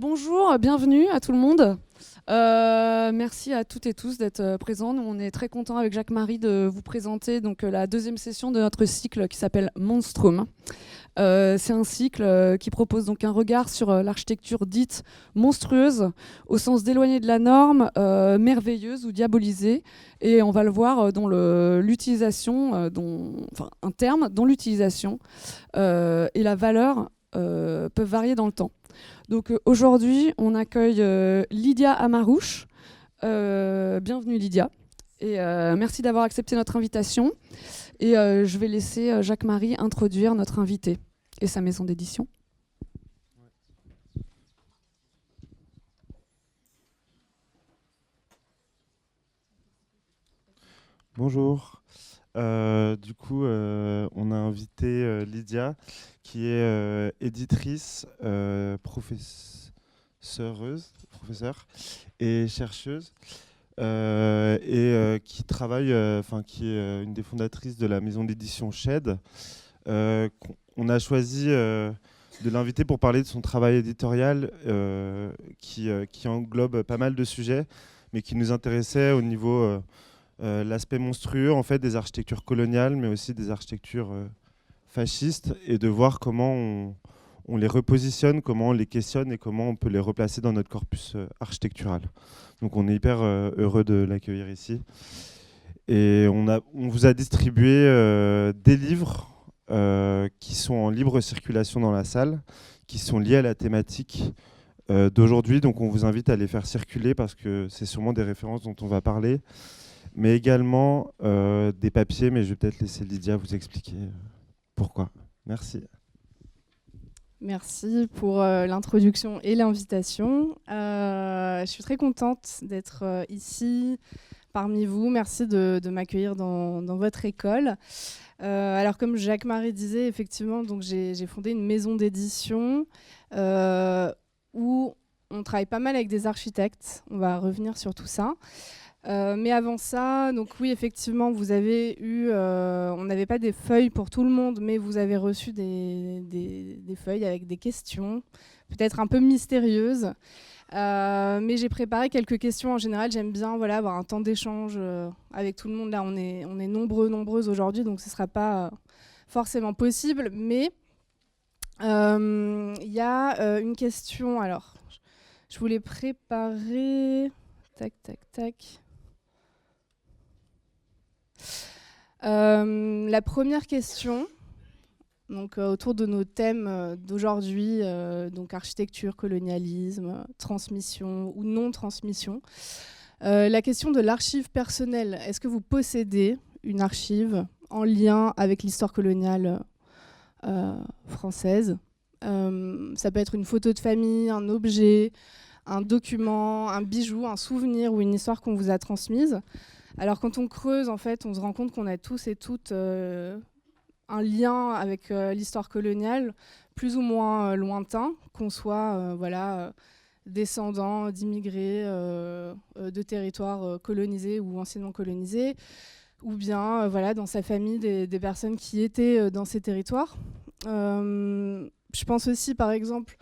Bonjour, bienvenue à tout le monde. Merci à toutes et tous d'être présents. Nous, on est très contents avec Jacques-Marie de vous présenter la deuxième session de notre cycle qui s'appelle Monstrum. C'est un cycle qui propose donc un regard sur l'architecture dite monstrueuse, au sens d'éloignée de la norme, merveilleuse ou diabolisée. Et on va le voir dans l'utilisation, un terme dont l'utilisation et la valeur peuvent varier dans le temps. Donc aujourd'hui, on accueille Lydia Amarouche. Bienvenue Lydia. Et merci d'avoir accepté notre invitation. Et je vais laisser Jacques-Marie introduire notre invité et sa maison d'édition. Bonjour. Du coup, on a invité Lydia, qui est éditrice, professeure et chercheuse, qui travaille, qui est une des fondatrices de la maison d'édition Shed. On a choisi de l'inviter pour parler de son travail éditorial, qui englobe pas mal de sujets, mais qui nous intéressait au niveau l'aspect monstrueux en fait des architectures coloniales, mais aussi des architectures fascistes, et de voir comment on les repositionne, comment on les questionne et comment on peut les replacer dans notre corpus architectural. Donc on est hyper heureux de l'accueillir ici. Et on vous a distribué des livres qui sont en libre circulation dans la salle, qui sont liés à la thématique d'aujourd'hui. Donc on vous invite à les faire circuler parce que c'est sûrement des références dont on va parler, mais également des papiers, mais je vais peut-être laisser Lydia vous expliquer pourquoi. Merci. Merci pour l'introduction et l'invitation. Je suis très contente d'être ici parmi vous. Merci de m'accueillir dans votre école. Alors comme Jacques-Marie disait, effectivement, donc j'ai fondé une maison d'édition où on travaille pas mal avec des architectes. On va revenir sur tout ça. Mais avant ça, donc oui, effectivement, vous avez eu, on n'avait pas des feuilles pour tout le monde, mais vous avez reçu des feuilles avec des questions, peut-être un peu mystérieuses. Mais j'ai préparé quelques questions. En général, j'aime bien avoir un temps d'échange avec tout le monde. Là, on est nombreuses aujourd'hui, donc ce ne sera pas forcément possible. Mais il y a une question. Alors, je voulais préparer. Tac. La première question, donc, autour de nos thèmes d'aujourd'hui, donc architecture, colonialisme, transmission ou non-transmission. La question de l'archive personnelle. Est-ce que vous possédez une archive en lien avec l'histoire coloniale française ? Ça peut être une photo de famille, un objet, un document, un bijou, un souvenir ou une histoire qu'on vous a transmise. Alors quand on creuse, en fait, on se rend compte qu'on a tous et toutes un lien avec l'histoire coloniale, plus ou moins lointain, qu'on soit descendants d'immigrés de territoires colonisés ou anciennement colonisés, ou bien dans sa famille des personnes qui étaient dans ces territoires. Je pense aussi, par exemple,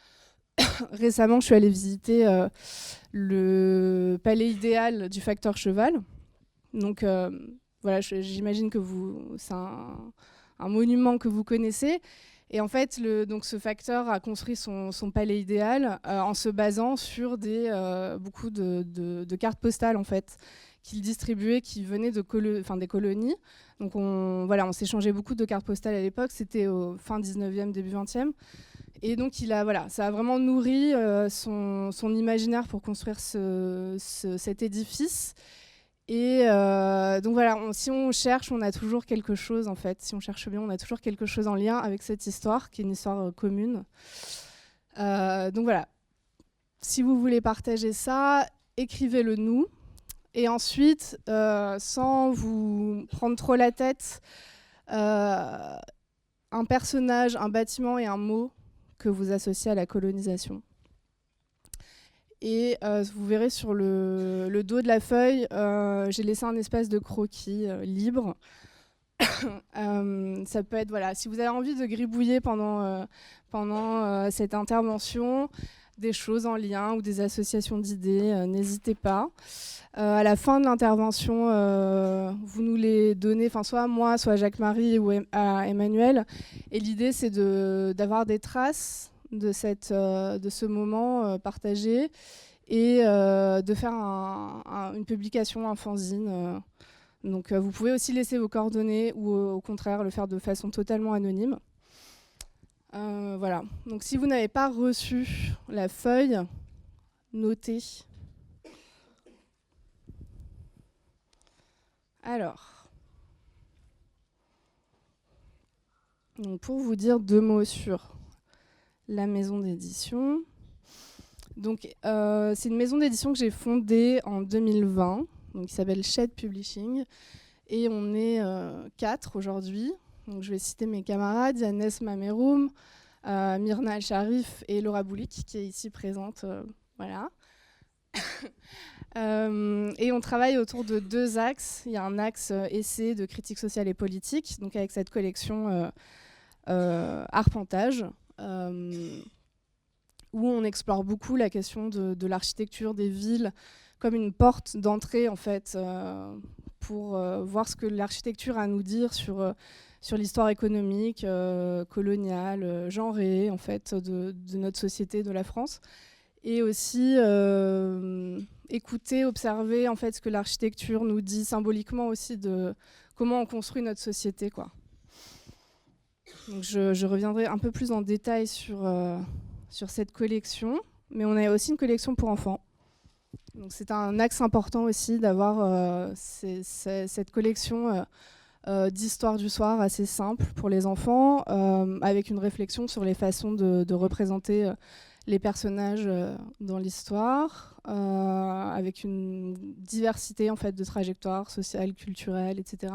récemment, je suis allée visiter le palais idéal du facteur Cheval. Donc j'imagine que c'est un monument que vous connaissez. Et en fait, donc ce facteur a construit son palais idéal en se basant sur beaucoup de cartes postales en fait, qu'il distribuait, qui venaient des colonies. Donc on s'échangeait beaucoup de cartes postales à l'époque. C'était au fin 19e, début 20e. Et donc ça a vraiment nourri son imaginaire pour construire cet édifice. Et donc si on cherche, on a toujours quelque chose en fait. Si on cherche bien, on a toujours quelque chose en lien avec cette histoire, qui est une histoire commune. Donc voilà, si vous voulez partager ça, écrivez-le nous. Et ensuite, sans vous prendre trop la tête, un personnage, un bâtiment et un mot que vous associez à la colonisation. Et vous verrez sur le dos de la feuille, j'ai laissé un espace de croquis libre. Ça peut être, si vous avez envie de gribouiller pendant cette intervention, des choses en lien ou des associations d'idées, n'hésitez pas. À la fin de l'intervention, vous nous les donnez, soit à moi, soit à Jacques-Marie ou à Emmanuel. Et l'idée, c'est d'avoir des traces de ce moment partagé et de faire une publication, un fanzine. Donc vous pouvez aussi laisser vos coordonnées ou au contraire le faire de façon totalement anonyme. Voilà. Donc si vous n'avez pas reçu la feuille, notez. Alors, donc pour vous dire 2 mots sur la maison d'édition. Donc c'est une maison d'édition que j'ai fondée en 2020, donc qui s'appelle Shed Publishing, et on est 4 aujourd'hui. Donc je vais citer mes camarades, Yanès Mameroum, Myrna El-Sharif et Laura Boulik, qui est ici présente. Voilà. Et on travaille autour de 2 axes. Il y a un axe essai de critique sociale et politique, donc avec cette collection Arpentage, où on explore beaucoup la question de l'architecture des villes comme une porte d'entrée en fait, pour voir ce que l'architecture a à nous dire sur l'histoire économique, coloniale, genrée en fait, de notre société, de la France. Et aussi écouter, observer en fait, ce que l'architecture nous dit symboliquement aussi de comment on construit notre société, quoi. Donc je reviendrai un peu plus en détail sur cette collection, mais on a aussi une collection pour enfants. Donc c'est un axe important aussi d'avoir cette collection d'histoire du soir assez simple pour les enfants, avec une réflexion sur les façons de représenter les personnages dans l'histoire, avec une diversité en fait, de trajectoires sociales, culturelles, etc.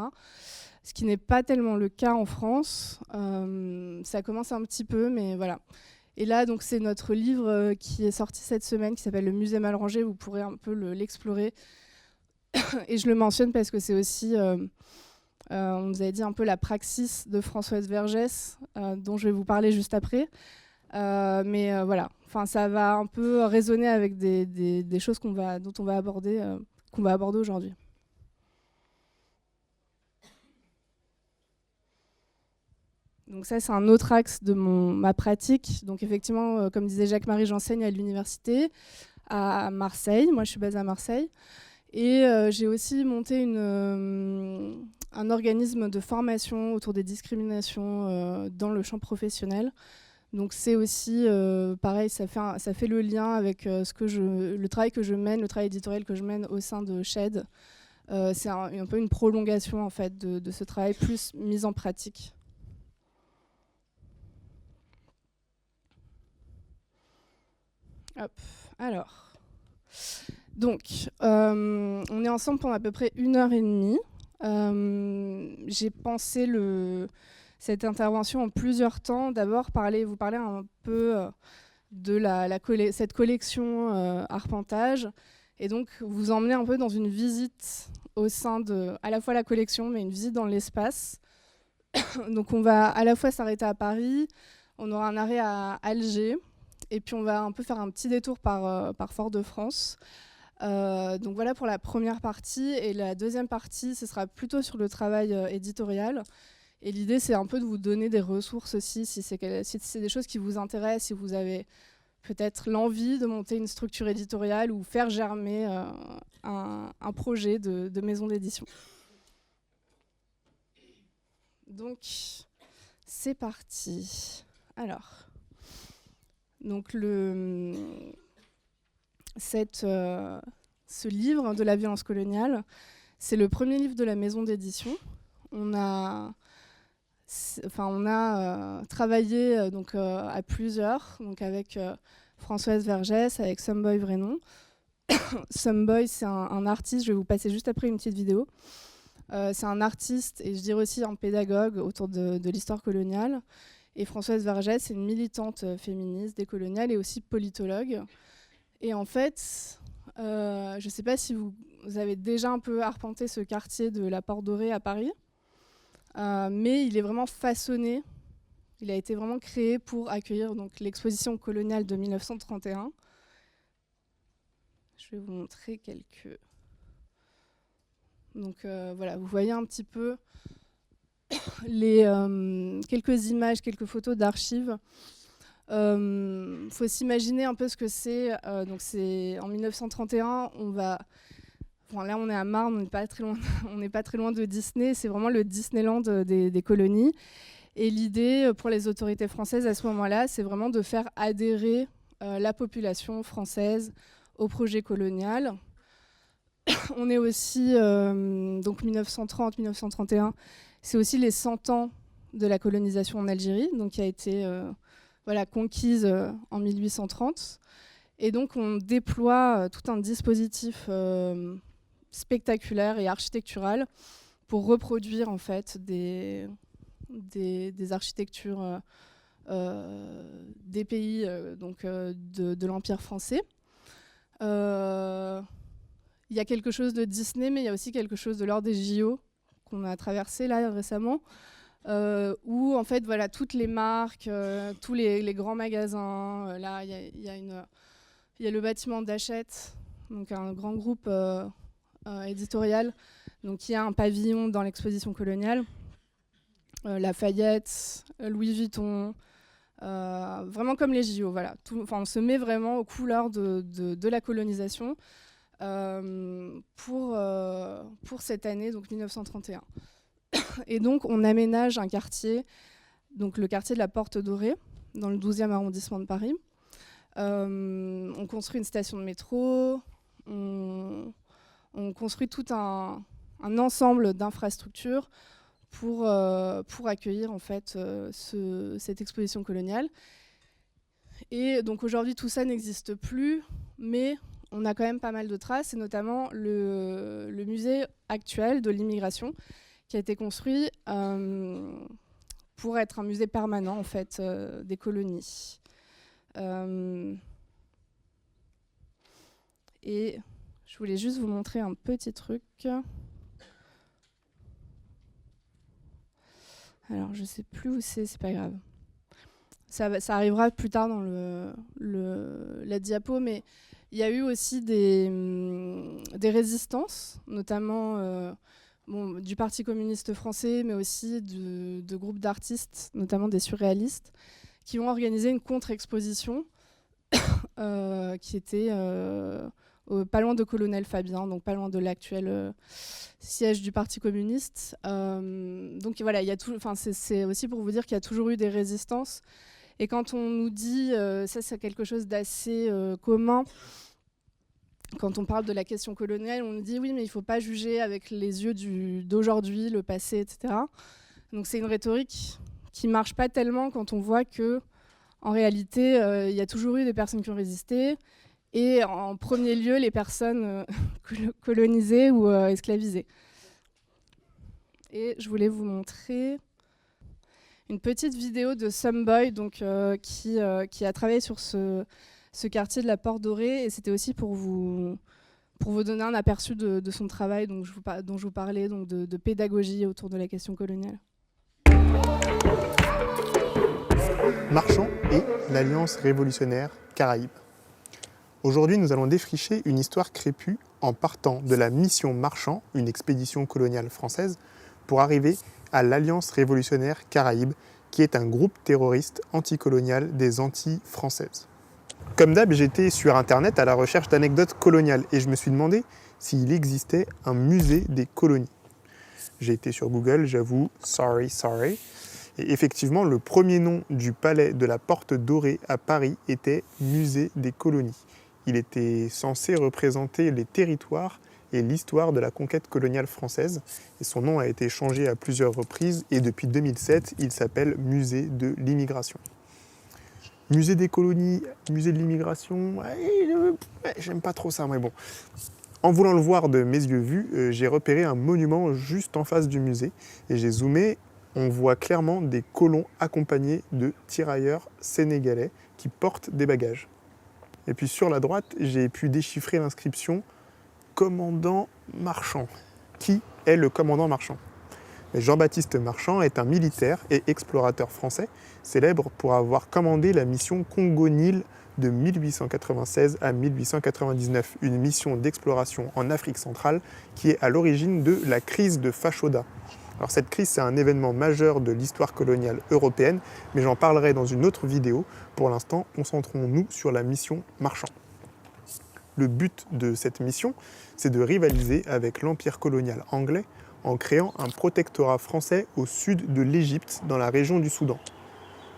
Ce qui n'est pas tellement le cas en France. Ça commence un petit peu, mais voilà. Et là, donc, c'est notre livre qui est sorti cette semaine, qui s'appelle Le Musée mal rangé. Vous pourrez un peu l'explorer. Et je le mentionne parce que c'est aussi, on nous avait dit un peu la praxis de Françoise Vergès, dont je vais vous parler juste après. Mais voilà, ça va un peu résonner avec des choses dont on va aborder aujourd'hui. Donc ça, c'est un autre axe de ma pratique. Donc effectivement, comme disait Jacques-Marie, j'enseigne à l'université à Marseille. Moi, je suis basée à Marseille. Et j'ai aussi monté un organisme de formation autour des discriminations dans le champ professionnel. Donc c'est aussi pareil, ça fait le lien avec le travail que je mène, le travail éditorial que je mène au sein de Shed. C'est un peu une prolongation en fait de ce travail plus mise en pratique. Hop, alors. Donc, on est ensemble pendant à peu près 1h30. J'ai pensé cette intervention en plusieurs temps. D'abord, vous parler un peu de cette collection Arpentage, et donc vous emmener un peu dans une visite au sein de à la fois la collection, mais une visite dans l'espace. Donc on va à la fois s'arrêter à Paris, on aura un arrêt à Alger, et puis on va un peu faire un petit détour par Fort-de-France. Donc voilà pour la première partie, et la deuxième partie, ce sera plutôt sur le travail éditorial. Et l'idée, c'est un peu de vous donner des ressources aussi, si c'est des choses qui vous intéressent, si vous avez peut-être l'envie de monter une structure éditoriale ou faire germer un projet de maison d'édition. Donc, c'est parti. Alors, donc ce livre de la violence coloniale, c'est le premier livre de la maison d'édition. On a travaillé donc, à plusieurs, donc avec Françoise Vergès, avec Someboy Vrenon. Someboy, c'est un artiste, je vais vous passer juste après une petite vidéo. C'est un artiste et je dirais aussi un pédagogue autour de l'histoire coloniale. Et Françoise Vergès, c'est une militante féministe, décoloniale et aussi politologue. Et en fait, je ne sais pas si vous avez déjà un peu arpenté ce quartier de la Porte Dorée à Paris, mais il est vraiment façonné Il a été vraiment créé pour accueillir donc, l'exposition coloniale de 1931. Je vais vous montrer quelques... Donc voilà, vous voyez un petit peu quelques images, quelques photos d'archives. Faut s'imaginer un peu ce que c'est. Donc c'est en 1931, là on est à Marne, on n'est pas très loin de Disney. C'est vraiment le Disneyland des colonies. Et l'idée pour les autorités françaises à ce moment-là, c'est vraiment de faire adhérer la population française au projet colonial. On est aussi, donc 1930-1931, c'est aussi les 100 ans de la colonisation en Algérie, donc qui a été conquise en 1830. Et donc on déploie tout un dispositif spectaculaire et architectural pour reproduire en fait des architectures des pays de l'Empire français. Il y a quelque chose de Disney, mais il y a aussi quelque chose de l'ordre des JO qu'on a traversé là récemment, où en fait voilà toutes les marques, tous les grands magasins. Là il y a le bâtiment d'Hachette, donc un grand groupe éditorial, donc qui a un pavillon dans l'exposition coloniale. Lafayette, Louis Vuitton, vraiment comme les JO. Voilà. On se met vraiment aux couleurs de la colonisation pour cette année, donc 1931. Et donc on aménage un quartier, donc le quartier de la Porte Dorée, dans le 12e arrondissement de Paris. On construit une station de métro, on construit tout un ensemble d'infrastructures pour accueillir en fait cette exposition coloniale. Et donc aujourd'hui tout ça n'existe plus, mais on a quand même pas mal de traces, et notamment le musée actuel de l'immigration qui a été construit pour être un musée permanent en fait des colonies. Et je voulais juste vous montrer un petit truc. Alors, je ne sais plus où c'est pas grave. Ça arrivera plus tard dans la diapo, mais il y a eu aussi des résistances, notamment du Parti communiste français, mais aussi de groupes d'artistes, notamment des surréalistes, qui ont organisé une contre-exposition qui était pas loin de Colonel Fabien, donc pas loin de l'actuel siège du Parti communiste. Donc voilà, c'est aussi pour vous dire qu'il y a toujours eu des résistances. Et quand on nous dit, ça c'est quelque chose d'assez commun, quand on parle de la question coloniale, on nous dit oui, mais il ne faut pas juger avec les yeux d'aujourd'hui, le passé, etc. Donc c'est une rhétorique qui ne marche pas tellement quand on voit que, en réalité, il y a toujours eu des personnes qui ont résisté, et en premier lieu, les personnes colonisées ou esclavisées. Et je voulais vous montrer une petite vidéo de Someboy, donc, qui a travaillé sur ce quartier de la Porte Dorée, et c'était aussi pour vous donner un aperçu de son travail dont je vous parlais, donc de pédagogie autour de la question coloniale. Marchand et l'Alliance révolutionnaire Caraïbes. Aujourd'hui, nous allons défricher une histoire crépue en partant de la mission Marchand, une expédition coloniale française, pour arriver à l'Alliance révolutionnaire Caraïbes, qui est un groupe terroriste anticolonial des Antilles françaises. Comme d'hab, j'étais sur Internet à la recherche d'anecdotes coloniales et je me suis demandé s'il existait un musée des colonies. J'ai été sur Google, j'avoue, sorry. Et effectivement, le premier nom du palais de la Porte Dorée à Paris était Musée des colonies. Il était censé représenter les territoires et l'histoire de la conquête coloniale française. Et son nom a été changé à plusieurs reprises et depuis 2007, il s'appelle Musée de l'immigration. Musée des colonies, musée de l'immigration, j'aime pas trop ça, mais bon. En voulant le voir de mes yeux vus, j'ai repéré un monument juste en face du musée et j'ai zoomé. On voit clairement des colons accompagnés de tirailleurs sénégalais qui portent des bagages. Et puis sur la droite, j'ai pu déchiffrer l'inscription « Commandant Marchand ». Qui est le commandant Marchand ? Mais Jean-Baptiste Marchand est un militaire et explorateur français, célèbre pour avoir commandé la mission Congo-Nil de 1896 à 1899, une mission d'exploration en Afrique centrale qui est à l'origine de la crise de Fashoda. Alors cette crise, c'est un événement majeur de l'histoire coloniale européenne, mais j'en parlerai dans une autre vidéo. Pour l'instant, concentrons-nous sur la mission Marchand. Le but de cette mission, c'est de rivaliser avec l'empire colonial anglais en créant un protectorat français au sud de l'Égypte, dans la région du Soudan.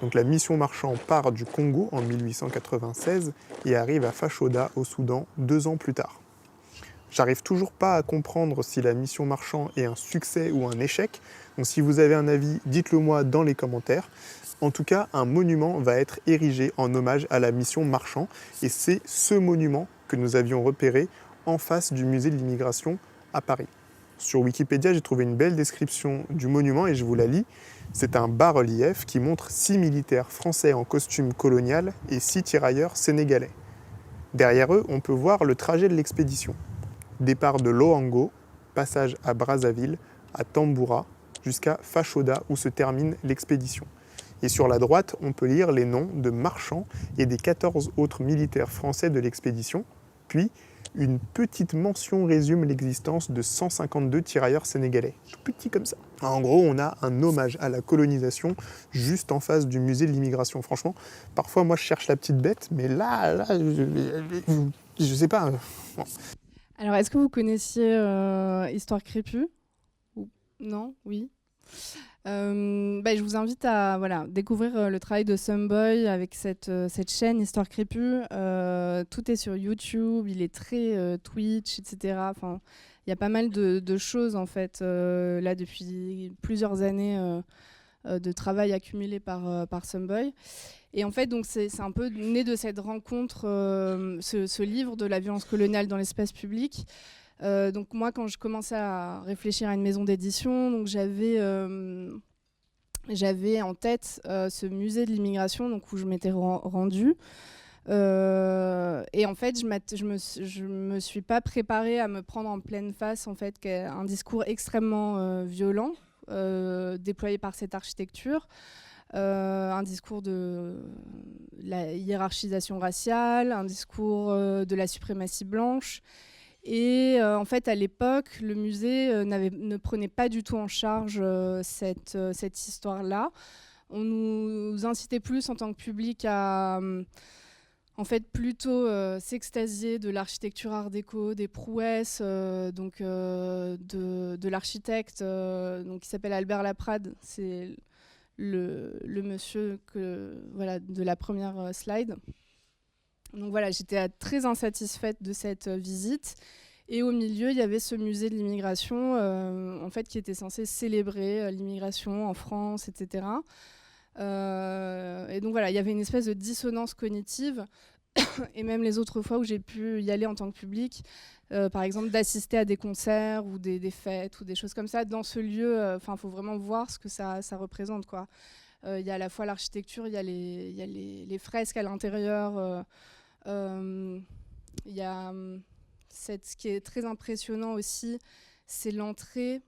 Donc la mission Marchand part du Congo en 1896 et arrive à Fashoda au Soudan 2 ans plus tard. J'arrive toujours pas à comprendre si la mission Marchand est un succès ou un échec. Donc si vous avez un avis, dites-le moi dans les commentaires. En tout cas, un monument va être érigé en hommage à la mission Marchand et c'est ce monument que nous avions repéré en face du musée de l'immigration à Paris. Sur Wikipédia, j'ai trouvé une belle description du monument et je vous la lis. C'est un bas-relief qui montre 6 militaires français en costume colonial et 6 tirailleurs sénégalais. Derrière eux, on peut voir le trajet de l'expédition. Départ de Loango, passage à Brazzaville, à Tamboura, jusqu'à Fashoda où se termine l'expédition. Et sur la droite, on peut lire les noms de Marchand et des 14 autres militaires français de l'expédition, puis une petite mention résume l'existence de 152 tirailleurs sénégalais, tout petit comme ça. En gros, on a un hommage à la colonisation juste en face du musée de l'immigration. Franchement, parfois moi je cherche la petite bête, mais là je sais pas. Bon. Alors, est-ce que vous connaissiez Histoire Crépue? Non? Oui. Je vous invite à découvrir le travail de Sumboy avec cette chaîne Histoire Crépue. Tout est sur YouTube, il est très Twitch, etc. Enfin, il y a pas mal de choses en fait là depuis plusieurs années de travail accumulé par Sumboy. Et en fait, donc c'est un peu né de cette rencontre, ce livre de la violence coloniale dans l'espace public. Donc moi, quand je commençais à réfléchir à une maison d'édition, donc j'avais en tête ce musée de l'immigration, donc où je m'étais rendue. Et en fait, je me suis pas préparée à me prendre en pleine face en fait un discours extrêmement violent déployé par cette architecture. Un discours de la hiérarchisation raciale, un discours de la suprématie blanche. Et en fait, à l'époque, le musée ne prenait pas du tout en charge cette histoire-là. On nous incitait plus en tant que public à en fait plutôt s'extasier de l'architecture art déco, des prouesses de l'architecte qui s'appelle Albert Laprade. C'est le monsieur de la première slide. Donc voilà, j'étais très insatisfaite de cette visite. Et au milieu, il y avait ce musée de l'immigration en fait, qui était censé célébrer l'immigration en France, etc. Et donc voilà, il y avait une espèce de dissonance cognitive. Et même les autres fois où j'ai pu y aller en tant que public, par exemple d'assister à des concerts ou des fêtes ou des choses comme ça, dans ce lieu, il faut vraiment voir ce que ça représente, quoi. Il y a à la fois l'architecture, il y a les fresques à l'intérieur. Il y a ce qui est très impressionnant aussi, c'est l'entrée.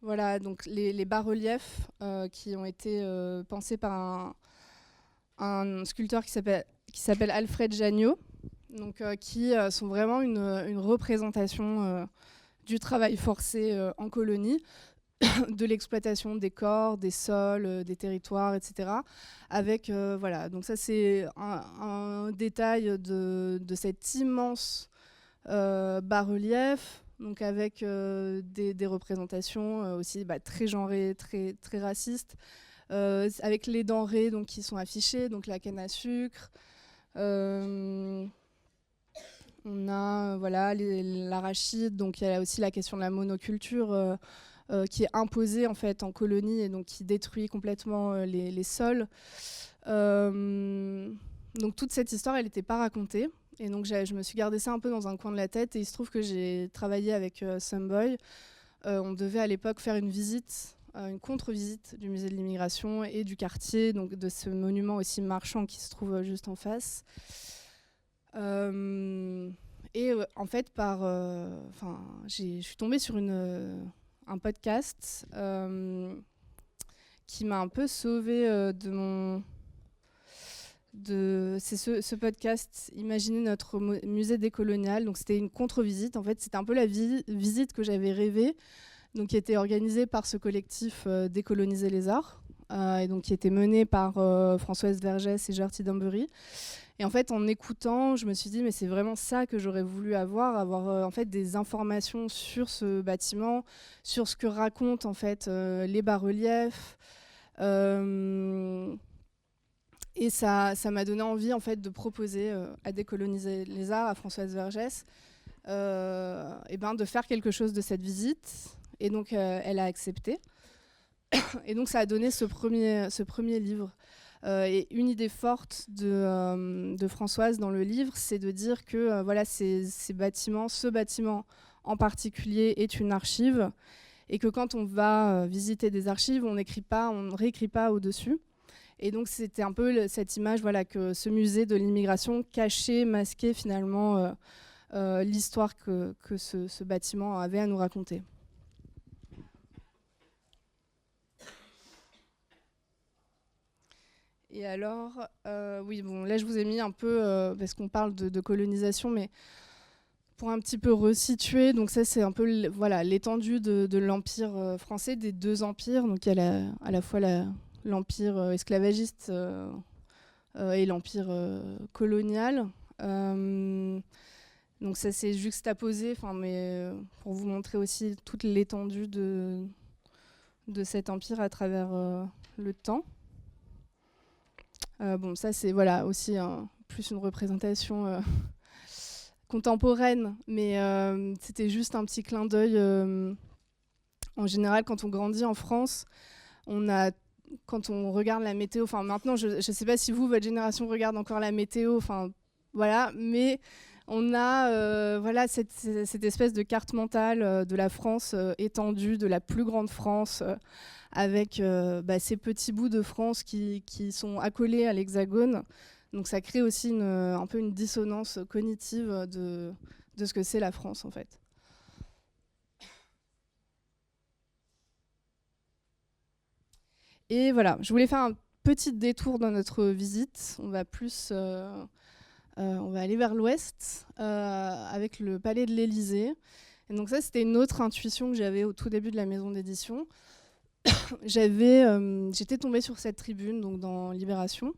Voilà, donc les bas-reliefs qui ont été pensés par un sculpteur qui s'appelle Alfred Jagnot, donc, qui sont vraiment une représentation du travail forcé en colonie, de l'exploitation des corps, des sols, des territoires, etc. Avec, donc ça c'est un détail de cet immense bas-relief, donc avec des représentations aussi très genrées, très, très racistes, avec les denrées donc, qui sont affichées, donc la canne à sucre. On a l'arachide, donc il y a aussi la question de la monoculture qui est imposée en fait en colonie et donc qui détruit complètement les sols. Donc toute cette histoire, elle n'était pas racontée. Et donc je me suis gardé ça un peu dans un coin de la tête. Et il se trouve que j'ai travaillé avec Sumboy. On devait à l'époque faire une visite, une contre-visite du musée de l'immigration et du quartier, donc de ce monument aussi Marchand qui se trouve juste en face. Et en fait, je suis tombée sur un podcast qui m'a un peu sauvée c'est ce podcast Imaginez notre musée décolonial. Donc c'était une contre-visite. En fait, c'était un peu la visite que j'avais rêvée, donc qui était organisée par ce collectif Décoloniser les arts, et donc qui était menée par Françoise Vergès et Gertie Dambery. Et en fait, en écoutant, je me suis dit mais c'est vraiment ça que j'aurais voulu avoir en fait des informations sur ce bâtiment, sur ce que racontent en fait les bas-reliefs. Et ça m'a donné envie en fait de proposer à Décoloniser les arts, à Françoise Vergès, de faire quelque chose de cette visite. Et donc elle a accepté. Et donc ça a donné ce premier livre. Et une idée forte de Françoise dans le livre, c'est de dire que voilà, ce bâtiment en particulier est une archive, et que quand on va visiter des archives, on ne réécrit pas au-dessus. Et donc c'était un peu cette image, voilà, que ce musée de l'immigration cachait, masquait finalement l'histoire que ce bâtiment avait à nous raconter. Et alors, oui, bon, là je vous ai mis un peu, parce qu'on parle de colonisation, mais pour un petit peu resituer, donc ça c'est un peu l'étendue de l'Empire français, des deux empires. Donc il y a à la fois l'empire esclavagiste et l'empire colonial. Donc ça s'est juxtaposé, mais pour vous montrer aussi toute l'étendue de cet empire à travers le temps. Bon, ça c'est voilà, aussi plus une représentation contemporaine, mais c'était juste un petit clin d'œil. En général, quand on grandit en France, quand on regarde la météo, enfin maintenant, je ne sais pas si votre génération regarde encore la météo, enfin voilà, mais on a voilà, cette espèce de carte mentale de la France étendue, de la plus grande France, avec ces petits bouts de France qui sont accolés à l'Hexagone. Donc ça crée aussi un peu une dissonance cognitive de ce que c'est la France en fait. Et voilà, je voulais faire un petit détour dans notre visite. On va aller vers l'ouest avec le palais de l'Élysée. Et donc ça, c'était une autre intuition que j'avais au tout début de la maison d'édition. J'étais tombée sur cette tribune donc dans Libération,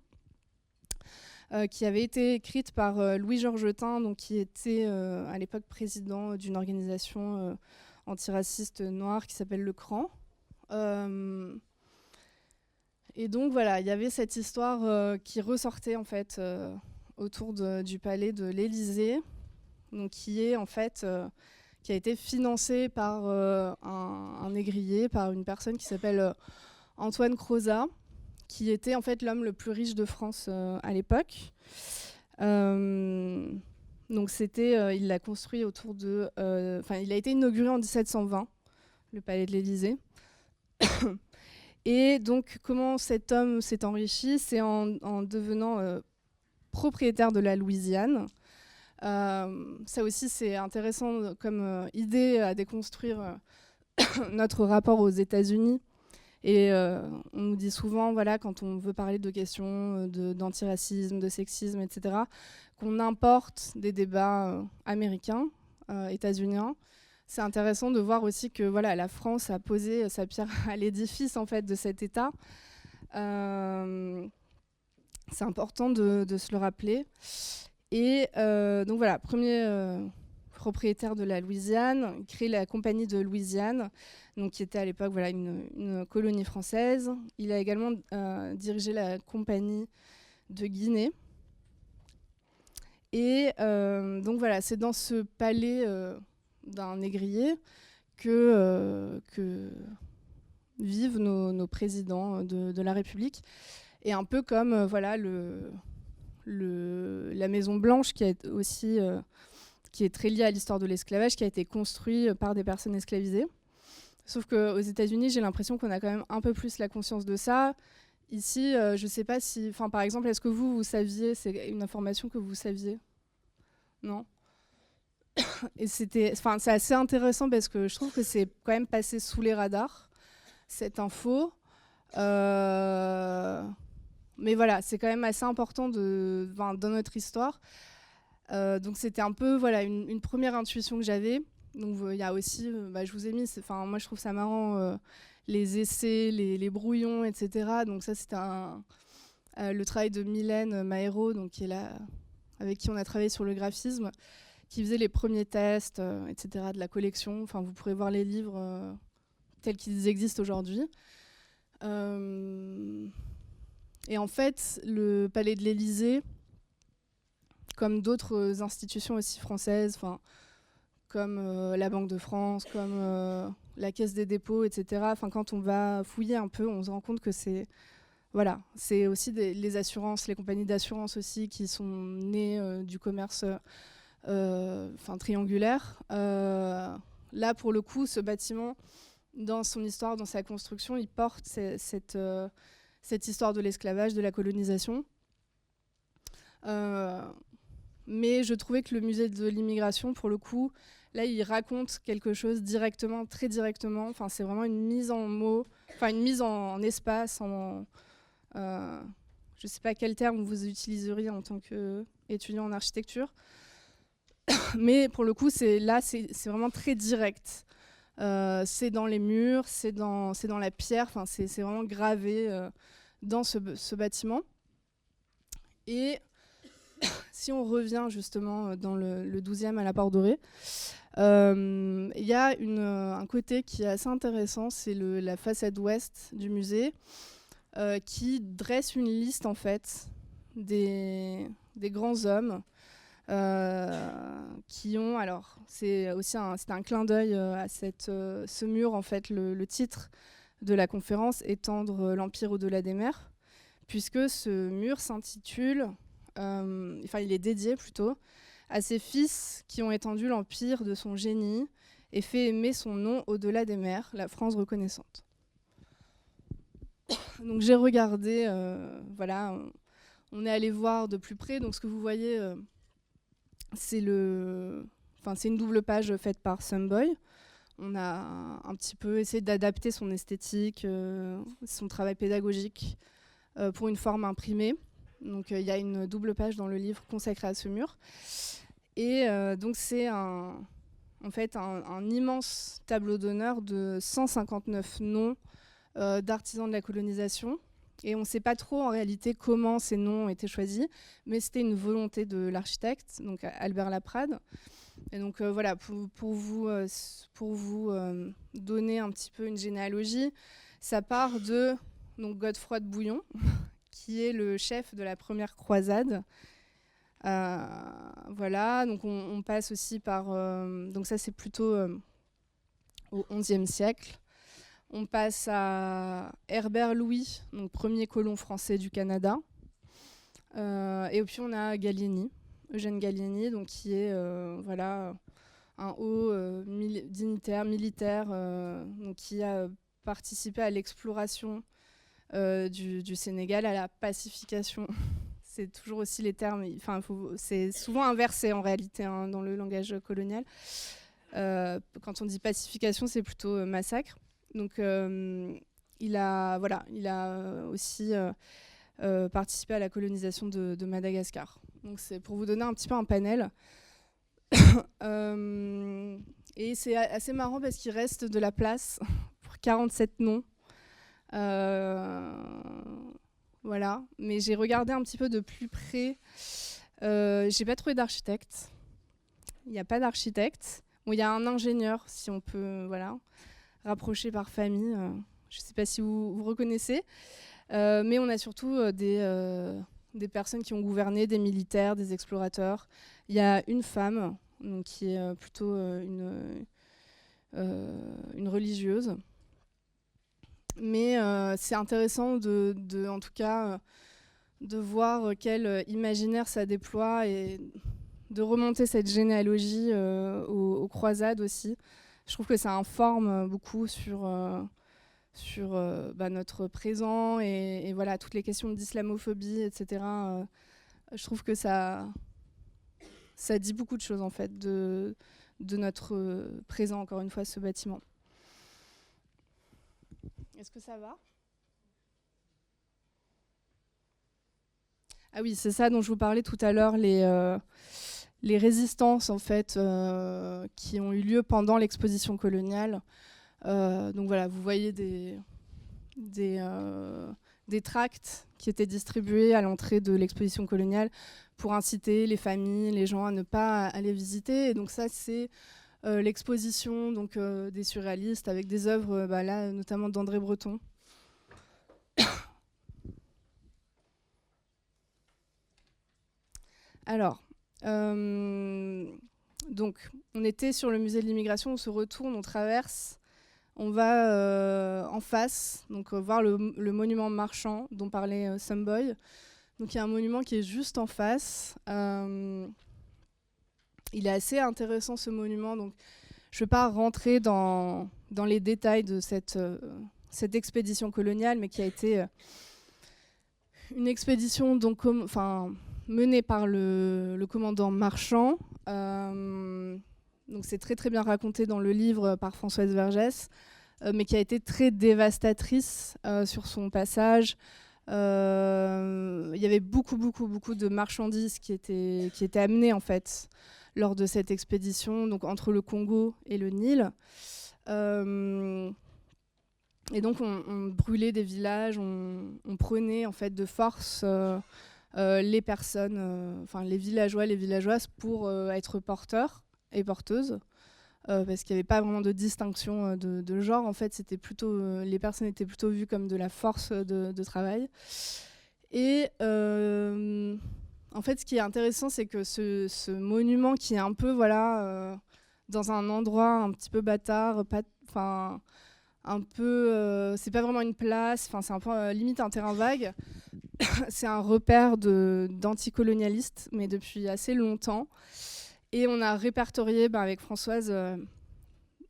qui avait été écrite par Louis Georgetin, donc qui était à l'époque président d'une organisation antiraciste noire qui s'appelle Le Cran. Et donc voilà, il y avait cette histoire qui ressortait en fait autour du palais de l'Élysée, donc qui a été financé par un négrier, par une personne qui s'appelle Antoine Crozat, qui était en fait l'homme le plus riche de France à l'époque. Donc il l'a construit autour de... il a été inauguré en 1720, le palais de l'Élysée. Et donc comment cet homme s'est enrichi, c'est en devenant propriétaire de la Louisiane. Ça aussi, c'est intéressant comme idée à déconstruire notre rapport aux États-Unis. Et on nous dit souvent, voilà, quand on veut parler de questions d'antiracisme, de sexisme, etc., qu'on importe des débats américains, états-uniens. C'est intéressant de voir aussi que voilà, la France a posé sa pierre à l'édifice en fait, de cet État. C'est important de se le rappeler. Et donc voilà, premier propriétaire de la Louisiane, il crée la Compagnie de Louisiane, donc qui était à l'époque voilà, une colonie française. Il a également dirigé la Compagnie de Guinée. Et donc voilà, c'est dans ce palais d'un négrier que vivent nos présidents de la République. Et un peu comme voilà, la Maison Blanche, qui est aussi qui est très liée à l'histoire de l'esclavage, qui a été construite par des personnes esclavisées. Sauf qu'aux États-Unis, j'ai l'impression qu'on a quand même un peu plus la conscience de ça. Ici, je ne sais pas si... par exemple, est-ce que vous saviez, c'est une information que vous saviez? Non? Et c'est assez intéressant parce que je trouve que c'est quand même passé sous les radars, cette info. Mais voilà, c'est quand même assez important dans notre histoire. Donc c'était un peu une première intuition que j'avais. Donc il y a aussi, je vous ai mis, moi je trouve ça marrant, les essais, les brouillons, etc. Donc ça c'était le travail de Mylène Mahero, donc qui est là, avec qui on a travaillé sur le graphisme, qui faisait les premiers tests, etc. de la collection. Enfin, vous pourrez voir les livres tels qu'ils existent aujourd'hui. Et en fait, le Palais de l'Élysée, comme d'autres institutions aussi françaises, comme la Banque de France, comme la Caisse des dépôts, etc. Quand on va fouiller un peu, on se rend compte que c'est aussi les assurances, les compagnies d'assurance aussi qui sont nées du commerce triangulaire. Là, pour le coup, ce bâtiment, dans son histoire, dans sa construction, il porte cette histoire de l'esclavage, de la colonisation. Mais je trouvais que le musée de l'immigration, pour le coup, là, il raconte quelque chose directement, très directement. C'est vraiment une mise en mots, une mise en espace, je ne sais pas quel terme vous utiliseriez en tant qu'étudiant en architecture. Mais pour le coup, c'est vraiment très direct. C'est dans les murs, c'est dans la pierre, c'est vraiment gravé dans ce bâtiment. Et si on revient justement dans le 12e à la Porte Dorée, il y a un côté qui est assez intéressant, c'est la façade ouest du musée, qui dresse une liste en fait des grands hommes qui ont, alors c'est aussi un clin d'œil à ce mur en fait, le titre de la conférence, Étendre l'Empire au-delà des mers, puisque ce mur s'intitule, il est dédié plutôt à ces fils qui ont étendu l'empire de son génie et fait aimer son nom au-delà des mers, la France reconnaissante. Donc j'ai regardé, on est allé voir de plus près. Donc ce que vous voyez, c'est une double page faite par Sumboy. On a un petit peu essayé d'adapter son esthétique, son travail pédagogique pour une forme imprimée. Donc il y a une double page dans le livre consacrée à ce mur. Et donc c'est un immense tableau d'honneur de 159 noms d'artisans de la colonisation. Et on ne sait pas trop en réalité comment ces noms ont été choisis, mais c'était une volonté de l'architecte, donc Albert Laprade. Et donc pour vous donner un petit peu une généalogie, ça part de Godefroy de Bouillon, qui est le chef de la première croisade. Donc on passe aussi par... donc ça c'est plutôt au XIe siècle. On passe à Herbert Louis, donc premier colon français du Canada. Et puis on a Gallieni, Eugène Gallieni, donc qui est un haut dignitaire militaire, donc qui a participé à l'exploration du Sénégal, à la pacification. C'est toujours aussi les termes, c'est souvent inversé en réalité dans le langage colonial. Quand on dit pacification, c'est plutôt massacre. Donc il a aussi participé à la colonisation de Madagascar. Donc c'est pour vous donner un petit peu un panel. Et c'est assez marrant parce qu'il reste de la place pour 47 noms. Voilà, mais j'ai regardé un petit peu de plus près. J'ai pas trouvé d'architecte. Il n'y a pas d'architecte. Bon, il y a un ingénieur, si on peut, rapprocher par famille. Je ne sais pas si vous reconnaissez. Mais on a surtout des personnes qui ont gouverné, des militaires, des explorateurs. Il y a une femme donc, qui est plutôt une religieuse. Mais c'est intéressant en tout cas, de voir quel imaginaire ça déploie et de remonter cette généalogie aux croisades aussi. Je trouve que ça informe beaucoup sur notre présent et voilà, toutes les questions d'islamophobie, etc. Je trouve que ça dit beaucoup de choses en fait, de de notre présent, encore une fois, ce bâtiment. Est-ce que ça va ? Ah oui, c'est ça dont je vous parlais tout à l'heure, les résistances en fait, qui ont eu lieu pendant l'exposition coloniale. Donc voilà, vous voyez des tracts qui étaient distribués à l'entrée de l'exposition coloniale pour inciter les familles, les gens à ne pas aller visiter. Et donc ça, c'est l'exposition donc, des surréalistes avec des œuvres, là, notamment d'André Breton. Alors, donc, on était sur le musée de l'immigration, on se retourne, on traverse, on va en face, donc voir le monument marchand dont parlait Someboy. Donc il y a un monument qui est juste en face. Il est assez intéressant ce monument, donc je ne vais pas rentrer dans les détails de cette expédition coloniale, mais qui a été une expédition donc, menée par le commandant Marchand. Donc c'est très très bien raconté dans le livre par Françoise Vergès, mais qui a été très dévastatrice sur son passage. Il y avait beaucoup de marchandises qui étaient amenées en fait lors de cette expédition, donc entre le Congo et le Nil. Et donc on brûlait des villages, on prenait en fait de force les personnes, les villageois, les villageoises pour être porteurs et porteuses, parce qu'il n'y avait pas vraiment de distinction de genre. En fait, c'était plutôt, les personnes étaient plutôt vues comme de la force de travail. Et en fait, ce qui est intéressant, c'est que ce monument qui est un peu, dans un endroit un petit peu bâtard, un peu, c'est pas vraiment une place, c'est un peu limite un terrain vague. C'est un repère d'anticolonialistes, mais depuis assez longtemps. Et on a répertorié avec Françoise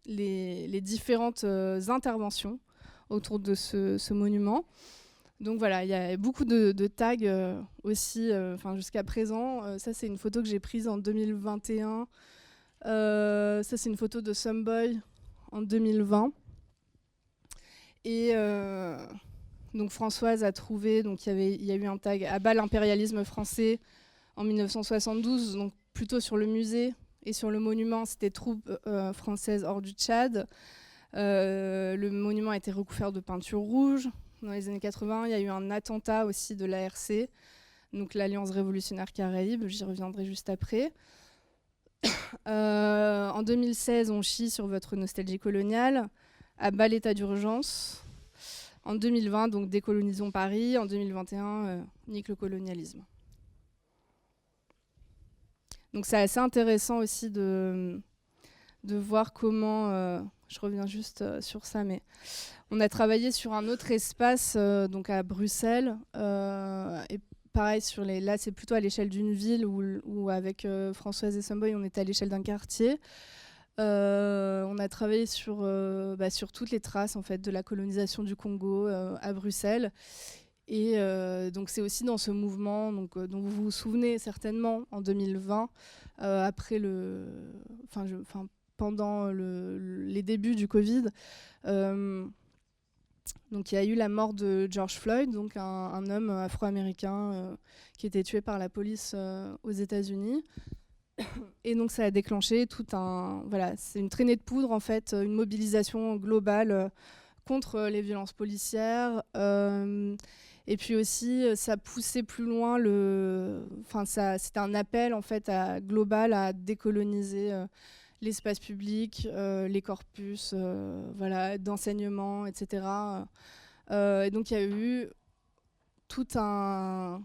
les différentes interventions autour de ce monument. Donc voilà, il y a beaucoup de tags aussi, jusqu'à présent. Ça, c'est une photo que j'ai prise en 2021. Ça, c'est une photo de Someboy en 2020. Et donc Françoise a trouvé, donc il y a eu un tag à bas l'impérialisme français en 1972, donc plutôt sur le musée et sur le monument, c'était troupes françaises hors du Tchad. Le monument a été recouvert de peinture rouge. Dans les années 80, il y a eu un attentat aussi de l'ARC, donc l'Alliance révolutionnaire Caraïbe, j'y reviendrai juste après. En 2016, on chie sur votre nostalgie coloniale, à bas l'état d'urgence. En 2020, donc décolonisons Paris. En 2021, nique le colonialisme. Donc c'est assez intéressant aussi de voir comment, je reviens juste sur ça, mais on a travaillé sur un autre espace, donc à Bruxelles, et pareil, là c'est plutôt à l'échelle d'une ville où avec Françoise et Someboy, on était à l'échelle d'un quartier. On a travaillé sur toutes les traces en fait, de la colonisation du Congo à Bruxelles. Et donc c'est aussi dans ce mouvement dont vous vous souvenez certainement en 2020, pendant les débuts du Covid. Donc il y a eu la mort de George Floyd, donc un homme afro-américain qui était tué par la police aux États-Unis. Et donc ça a déclenché c'est une traînée de poudre en fait, une mobilisation globale contre les violences policières. Et puis aussi, ça poussait plus loin c'était un appel en fait global à décoloniser l'espace public, les corpus, d'enseignement, etc. Et donc il y a eu tout un...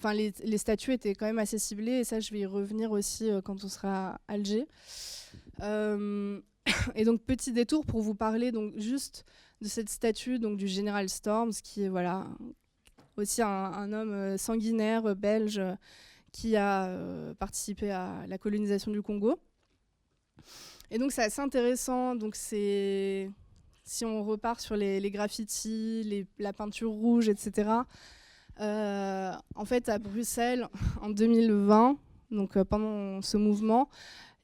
les statuts étaient quand même assez ciblés, et ça je vais y revenir aussi quand on sera à Alger. Et donc petit détour pour vous parler donc juste de cette statue donc du général Storms, qui est aussi un homme sanguinaire belge qui a participé à la colonisation du Congo. Et donc c'est assez intéressant. Donc si on repart sur les graffitis, la peinture rouge, etc. En fait, à Bruxelles, en 2020, donc pendant ce mouvement,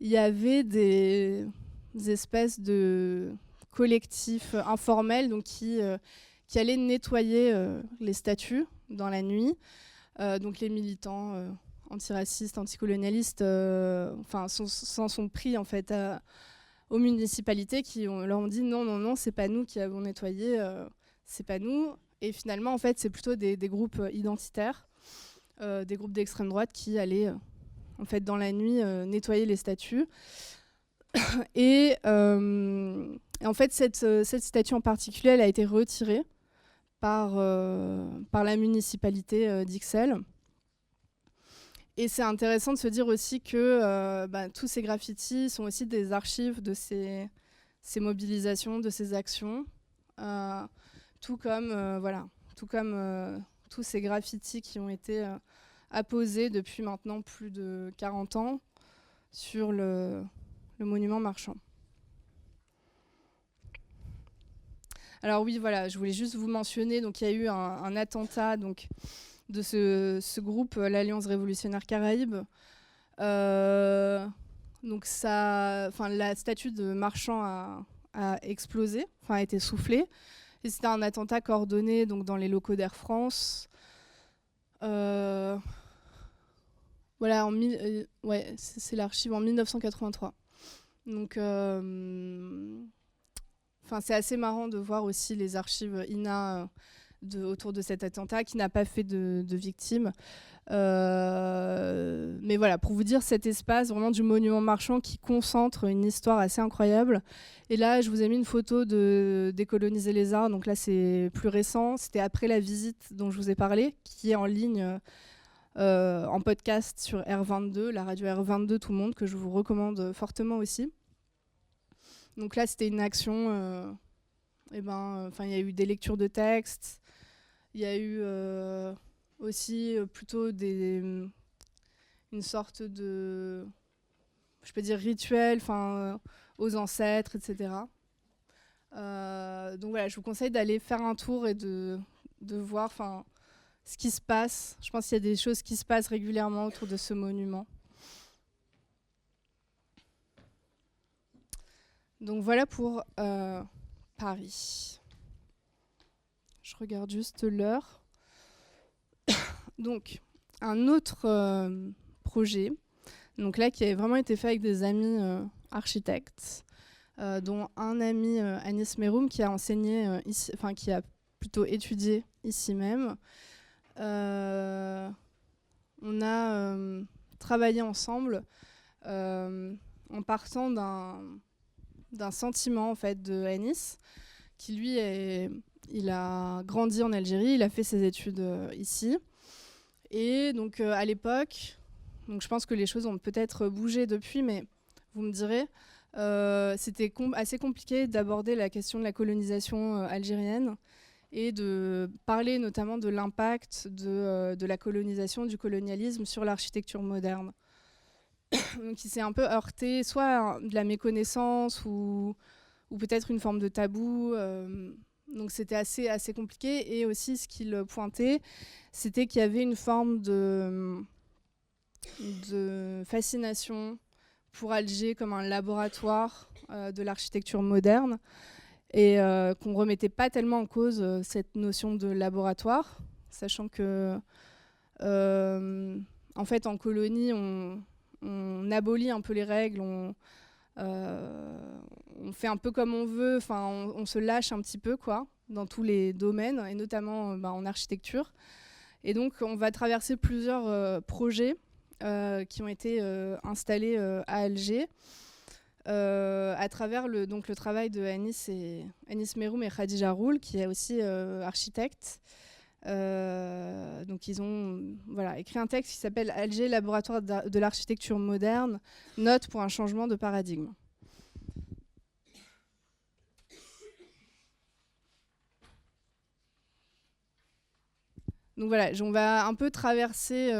il y avait des espèces de collectifs informels donc qui allaient nettoyer les statues dans la nuit. Donc les militants antiracistes, anticolonialistes s'en sont pris en fait aux municipalités qui leur ont dit non, c'est pas nous qui avons nettoyé, c'est pas nous. Et finalement, en fait, c'est plutôt des groupes identitaires, des groupes d'extrême droite qui allaient en fait dans la nuit nettoyer les statues. Et en fait, cette statue en particulier, elle a été retirée par la municipalité d'Ixelles. Et c'est intéressant de se dire aussi que tous ces graffitis sont aussi des archives de ces mobilisations, de ces actions, tout comme tous ces graffitis qui ont été apposés depuis maintenant plus de 40 ans sur le monument marchand. Alors oui, voilà, je voulais juste vous mentionner, donc il y a eu un attentat donc, de ce groupe, l'Alliance révolutionnaire Caraïbe. Donc la statue de Marchand a explosé, a été soufflée. Et c'était un attentat coordonné donc, dans les locaux d'Air France. Voilà, c'est l'archive en 1983. Donc, c'est assez marrant de voir aussi les archives INA autour de cet attentat qui n'a pas fait de victimes. Mais voilà, pour vous dire cet espace vraiment du monument marchand qui concentre une histoire assez incroyable. Et là, je vous ai mis une photo de Décoloniser les arts. Donc là, c'est plus récent. C'était après la visite dont je vous ai parlé, qui est en ligne en podcast sur R22, la radio R22 Tout le monde, que je vous recommande fortement aussi. Donc là, c'était une action. Il y a eu des lectures de textes. Il y a eu aussi plutôt une sorte de, je peux dire, rituel, aux ancêtres, etc. Donc voilà, je vous conseille d'aller faire un tour et de voir ce qui se passe. Je pense qu'il y a des choses qui se passent régulièrement autour de ce monument. Donc voilà pour Paris. Je regarde juste l'heure. Donc, un autre projet, donc là, qui a vraiment été fait avec des amis architectes, dont un ami, Anis Meroum, qui a enseigné ici, qui a plutôt étudié ici même. On a travaillé ensemble en partant d'un sentiment en fait de Anis, qui lui il a grandi en Algérie, il a fait ses études ici. Et donc à l'époque, donc je pense que les choses ont peut-être bougé depuis, mais vous me direz, c'était assez compliqué d'aborder la question de la colonisation algérienne et de parler notamment de l'impact de la colonisation, du colonialisme sur l'architecture moderne. Donc il s'est un peu heurté, soit de la méconnaissance ou peut-être une forme de tabou. Donc c'était assez compliqué. Et aussi ce qu'il pointait, c'était qu'il y avait une forme de fascination pour Alger comme un laboratoire de l'architecture moderne et qu'on ne remettait pas tellement en cause cette notion de laboratoire, sachant que en fait en colonie on abolit un peu les règles, on fait un peu comme on veut, on se lâche un petit peu quoi, dans tous les domaines, et notamment en architecture. Et donc on va traverser plusieurs projets qui ont été installés à Alger à travers le travail de Anis Meroum et Khadija Roul, qui est aussi architecte. Donc ils ont écrit un texte qui s'appelle Alger, laboratoire de l'architecture moderne, note pour un changement de paradigme. Donc voilà, on va un peu traverser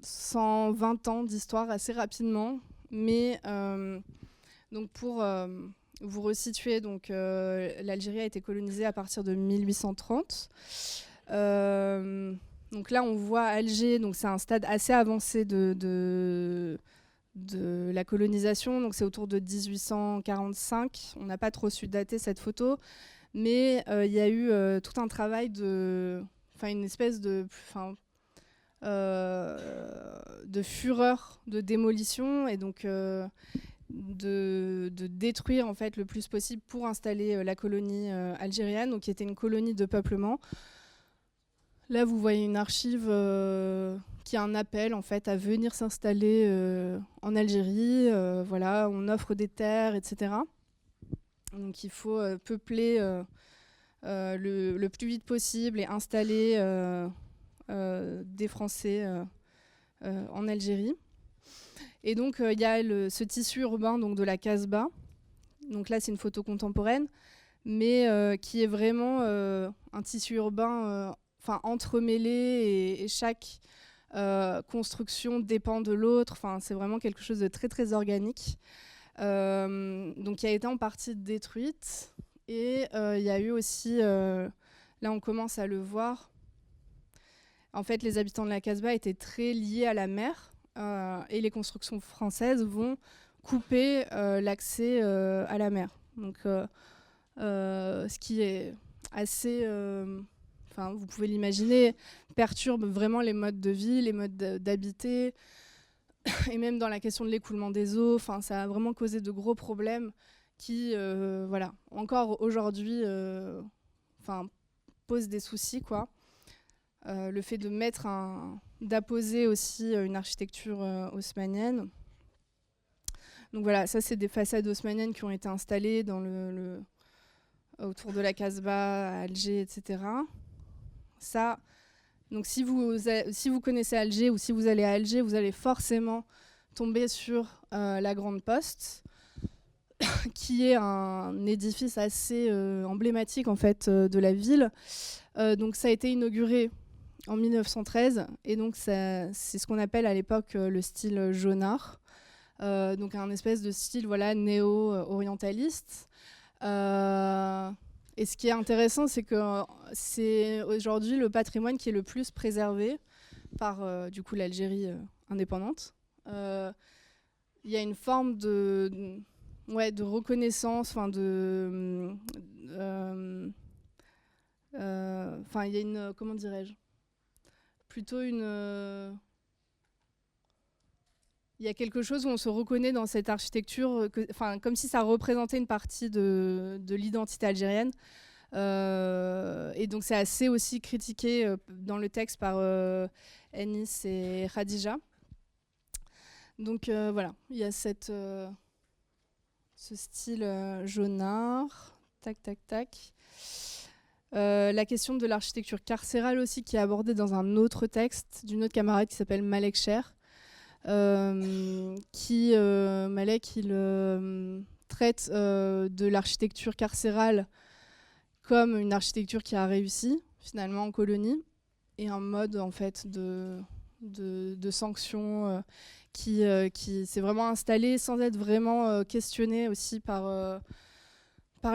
120 ans d'histoire assez rapidement, mais donc pour vous resituer, donc l'Algérie a été colonisée à partir de 1830. Donc là, on voit Alger, donc c'est un stade assez avancé de la colonisation, donc c'est autour de 1845. On n'a pas trop su dater cette photo, mais il y a eu tout un travail une espèce de fureur de démolition, et donc de détruire en fait le plus possible pour installer la colonie algérienne, donc qui était une colonie de peuplement. Là, vous voyez une archive qui a un appel en fait à venir s'installer en Algérie. Voilà, on offre des terres, etc. Donc il faut peupler le plus vite possible et installer des Français en Algérie. Et donc il y a ce tissu urbain donc, de la Casbah. Donc là, c'est une photo contemporaine, mais qui est vraiment un tissu urbain entremêlé, et chaque construction dépend de l'autre. C'est vraiment quelque chose de très très organique. Donc qui a été en partie détruite, et il y a eu aussi, là on commence à le voir, en fait les habitants de la Casbah étaient très liés à la mer, et les constructions françaises vont couper l'accès à la mer. Donc ce qui est assez, vous pouvez l'imaginer, perturbe vraiment les modes de vie, les modes d'habiter, et même dans la question de l'écoulement des eaux. Ça a vraiment causé de gros problèmes qui, encore aujourd'hui, posent des soucis, quoi. Le fait de d'apposer aussi une architecture haussmannienne. Donc voilà, ça c'est des façades haussmanniennes qui ont été installées autour de la Casbah, à Alger, etc. Ça, donc si vous connaissez Alger, ou si vous allez à Alger, vous allez forcément tomber sur la Grande Poste, qui est un édifice assez emblématique en fait de la ville. Donc ça a été inauguré en 1913, et donc c'est ce qu'on appelle à l'époque le style jaunard, donc un espèce de style néo-orientaliste. Et ce qui est intéressant, c'est que c'est aujourd'hui le patrimoine qui est le plus préservé par du coup l'Algérie indépendante. Il y a une forme de reconnaissance, il y a une, comment dirais-je, plutôt une... Il y a quelque chose où on se reconnaît dans cette architecture, comme si ça représentait une partie de l'identité algérienne. Et donc c'est assez aussi critiqué dans le texte par Ennis et Khadija. Donc voilà, il y a ce style jaunard. Tac, tac, tac. La question de l'architecture carcérale aussi, qui est abordée dans un autre texte d'une autre camarade qui s'appelle Malek Cher. Malek, il traite de l'architecture carcérale comme une architecture qui a réussi finalement en colonie, et un mode en fait de sanctions qui s'est vraiment installé sans être vraiment questionné aussi par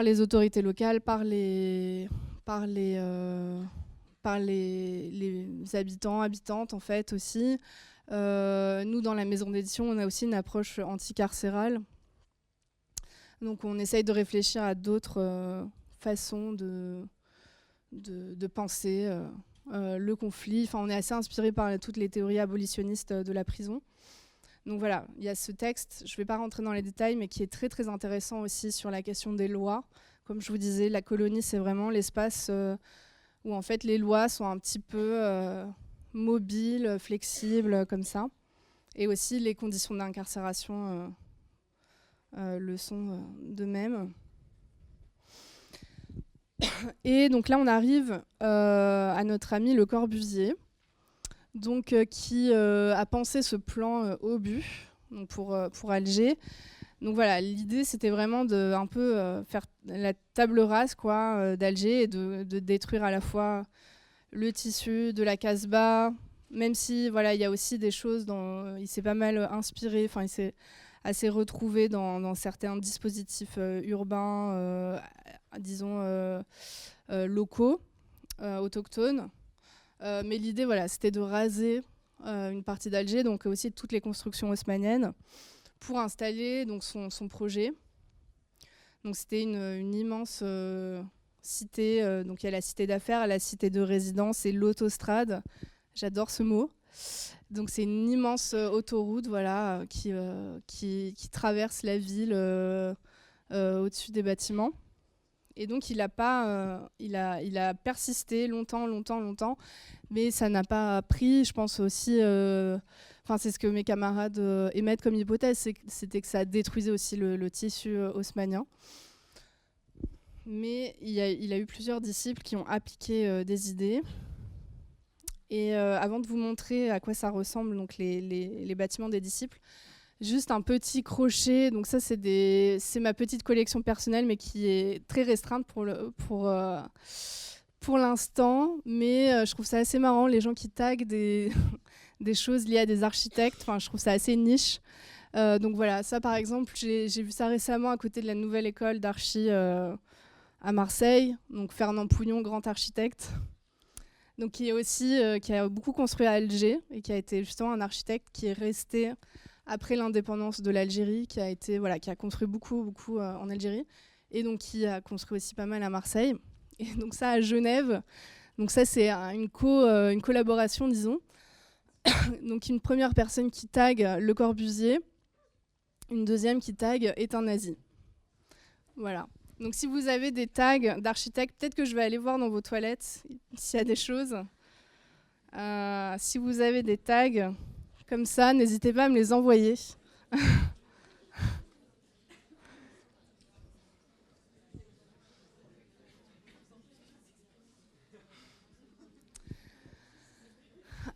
les autorités locales, par les habitants, habitantes en fait aussi. Nous, dans la maison d'édition, on a aussi une approche anticarcérale. Donc on essaye de réfléchir à d'autres façons de penser le conflit. On est assez inspiré par toutes les théories abolitionnistes de la prison. Donc voilà, il y a ce texte, je ne vais pas rentrer dans les détails, mais qui est très très intéressant aussi sur la question des lois. Comme je vous disais, la colonie, c'est vraiment l'espace où en fait les lois sont un petit peu mobiles, flexibles, comme ça. Et aussi les conditions d'incarcération le sont de même. Et donc là, on arrive à notre ami Le Corbusier, donc, qui a pensé ce plan obus donc pour Alger. Donc voilà, l'idée c'était vraiment de un peu faire la table rase d'Alger, et de détruire à la fois le tissu de la Casbah, même si il y a aussi des choses dont il s'est pas mal inspiré, il s'est assez retrouvé dans certains dispositifs urbains, disons locaux, autochtones. Mais l'idée, voilà, c'était de raser une partie d'Alger, donc aussi toutes les constructions haussmanniennes, pour installer donc, son projet. Donc c'était une immense cité, donc il y a la cité d'affaires, la cité de résidence et l'autostrade. J'adore ce mot. Donc c'est une immense autoroute, voilà, qui traverse la ville au-dessus des bâtiments. Et donc il a persisté longtemps, mais ça n'a pas pris. Je pense aussi, c'est ce que mes camarades émettent comme hypothèse, c'était que ça détruisait aussi le tissu haussmannien. Mais il a eu plusieurs disciples qui ont appliqué des idées. Et avant de vous montrer à quoi ça ressemble, donc les bâtiments des disciples, juste un petit crochet. Donc ça, c'est ma petite collection personnelle, mais qui est très restreinte pour l'instant. Mais je trouve ça assez marrant, les gens qui taguent des choses liées à des architectes. Enfin, je trouve ça assez niche. Donc voilà, ça par exemple, j'ai vu ça récemment à côté de la nouvelle école d'archi à Marseille. Donc Fernand Pouillon, grand architecte. Donc qui a beaucoup construit à Alger et qui a été justement un architecte qui est resté après l'indépendance de l'Algérie, qui a construit beaucoup en Algérie, et donc qui a construit aussi pas mal à Marseille. Et donc ça à Genève. Donc ça c'est une collaboration, disons. Donc une première personne qui tague Le Corbusier, une deuxième qui tague Est un nazi. Voilà. Donc si vous avez des tags d'architectes, peut-être que je vais aller voir dans vos toilettes s'il y a des choses. Si vous avez des tags comme ça, n'hésitez pas à me les envoyer.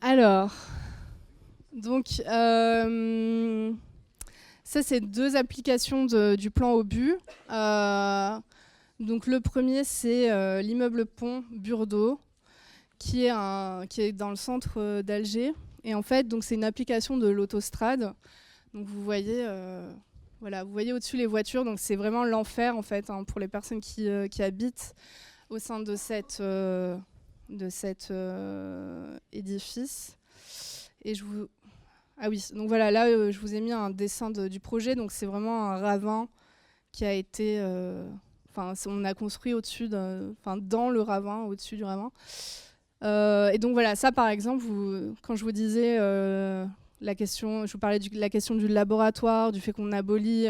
Alors, donc, ça, c'est deux applications du plan au but. Donc, le premier, c'est l'immeuble Pont Burdeau, qui est dans le centre d'Alger. Et en fait, donc, c'est une application de l'autostrade. Donc, vous voyez au-dessus les voitures. Donc, c'est vraiment l'enfer, en fait, pour les personnes qui habitent au sein de cet édifice. Et ah oui, donc voilà, là, je vous ai mis un dessin du projet. Donc, c'est vraiment un ravin qui a été... on a construit au-dessus, dans le ravin, au-dessus du ravin. Et donc voilà, ça par exemple, quand je vous disais je vous parlais de la question du laboratoire, du fait qu'on abolit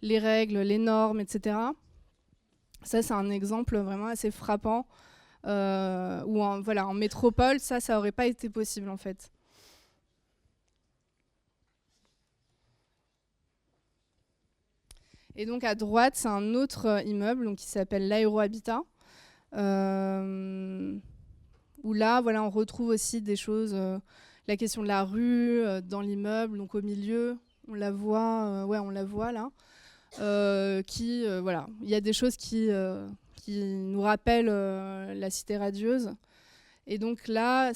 les règles, les normes, etc. Ça, c'est un exemple vraiment assez frappant où en métropole, ça n'aurait pas été possible en fait. Et donc à droite, c'est un autre immeuble donc, qui s'appelle l'Aérohabitat. Où là, voilà, on retrouve aussi des choses, la question de la rue dans l'immeuble, donc au milieu, on la voit là. Voilà, il y a des choses qui nous rappellent la cité radieuse. Et donc là,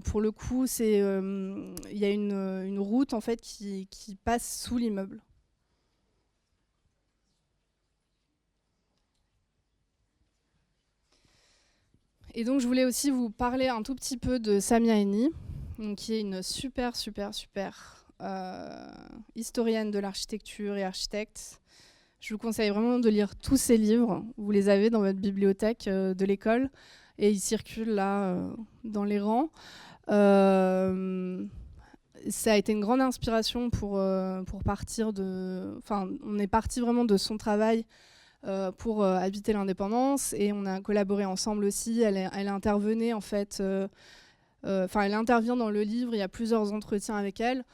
pour le coup, il y a une route en fait qui passe sous l'immeuble. Et donc, je voulais aussi vous parler un tout petit peu de Samia Eni, qui est une super historienne de l'architecture et architecte. Je vous conseille vraiment de lire tous ses livres. Vous les avez dans votre bibliothèque de l'école et ils circulent là dans les rangs. Ça a été une grande inspiration pour partir de... on est parti vraiment de son travail pour habiter l'indépendance et on a collaboré ensemble aussi. Elle intervenait en fait, elle intervient dans le livre. Il y a plusieurs entretiens avec elle.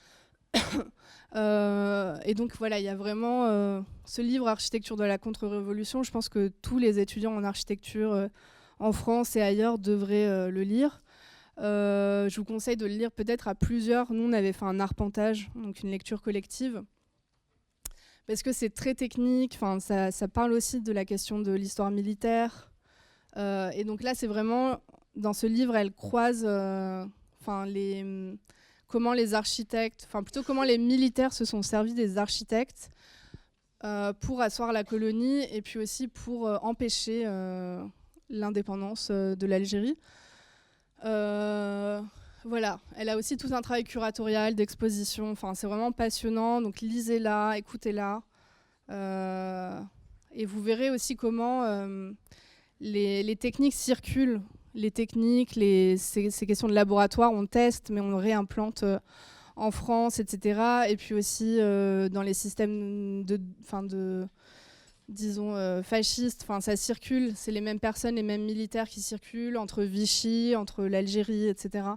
Et donc voilà, il y a vraiment ce livre Architecture de la contre-révolution. Je pense que tous les étudiants en architecture en France et ailleurs devraient le lire. Je vous conseille de le lire peut-être à plusieurs. Nous, on avait fait un arpentage, donc une lecture collective. Parce que c'est très technique, ça parle aussi de la question de l'histoire militaire. Et donc là, c'est vraiment, dans ce livre, elle croise comment les architectes, comment les militaires se sont servis des architectes pour asseoir la colonie et puis aussi pour empêcher l'indépendance de l'Algérie. Voilà, elle a aussi tout un travail curatorial, d'exposition, enfin, c'est vraiment passionnant, donc lisez-la, écoutez-la. Et vous verrez aussi comment les techniques circulent, les techniques, ces questions de laboratoire, on teste, mais on réimplante en France, etc. Et puis aussi dans les systèmes disons fascistes, ça circule, c'est les mêmes personnes, les mêmes militaires qui circulent entre Vichy, entre l'Algérie, etc.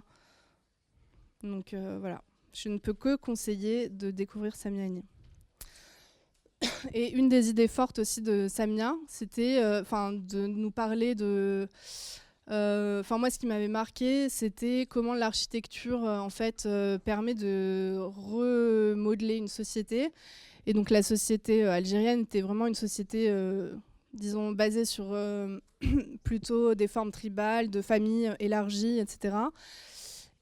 Donc voilà, je ne peux que conseiller de découvrir Samia Hanni. Et une des idées fortes aussi de Samia, c'était de nous parler de... moi, ce qui m'avait marqué, c'était comment l'architecture permet de remodeler une société. Et donc la société algérienne était vraiment une société, disons, basée sur plutôt des formes tribales, de familles élargies, etc.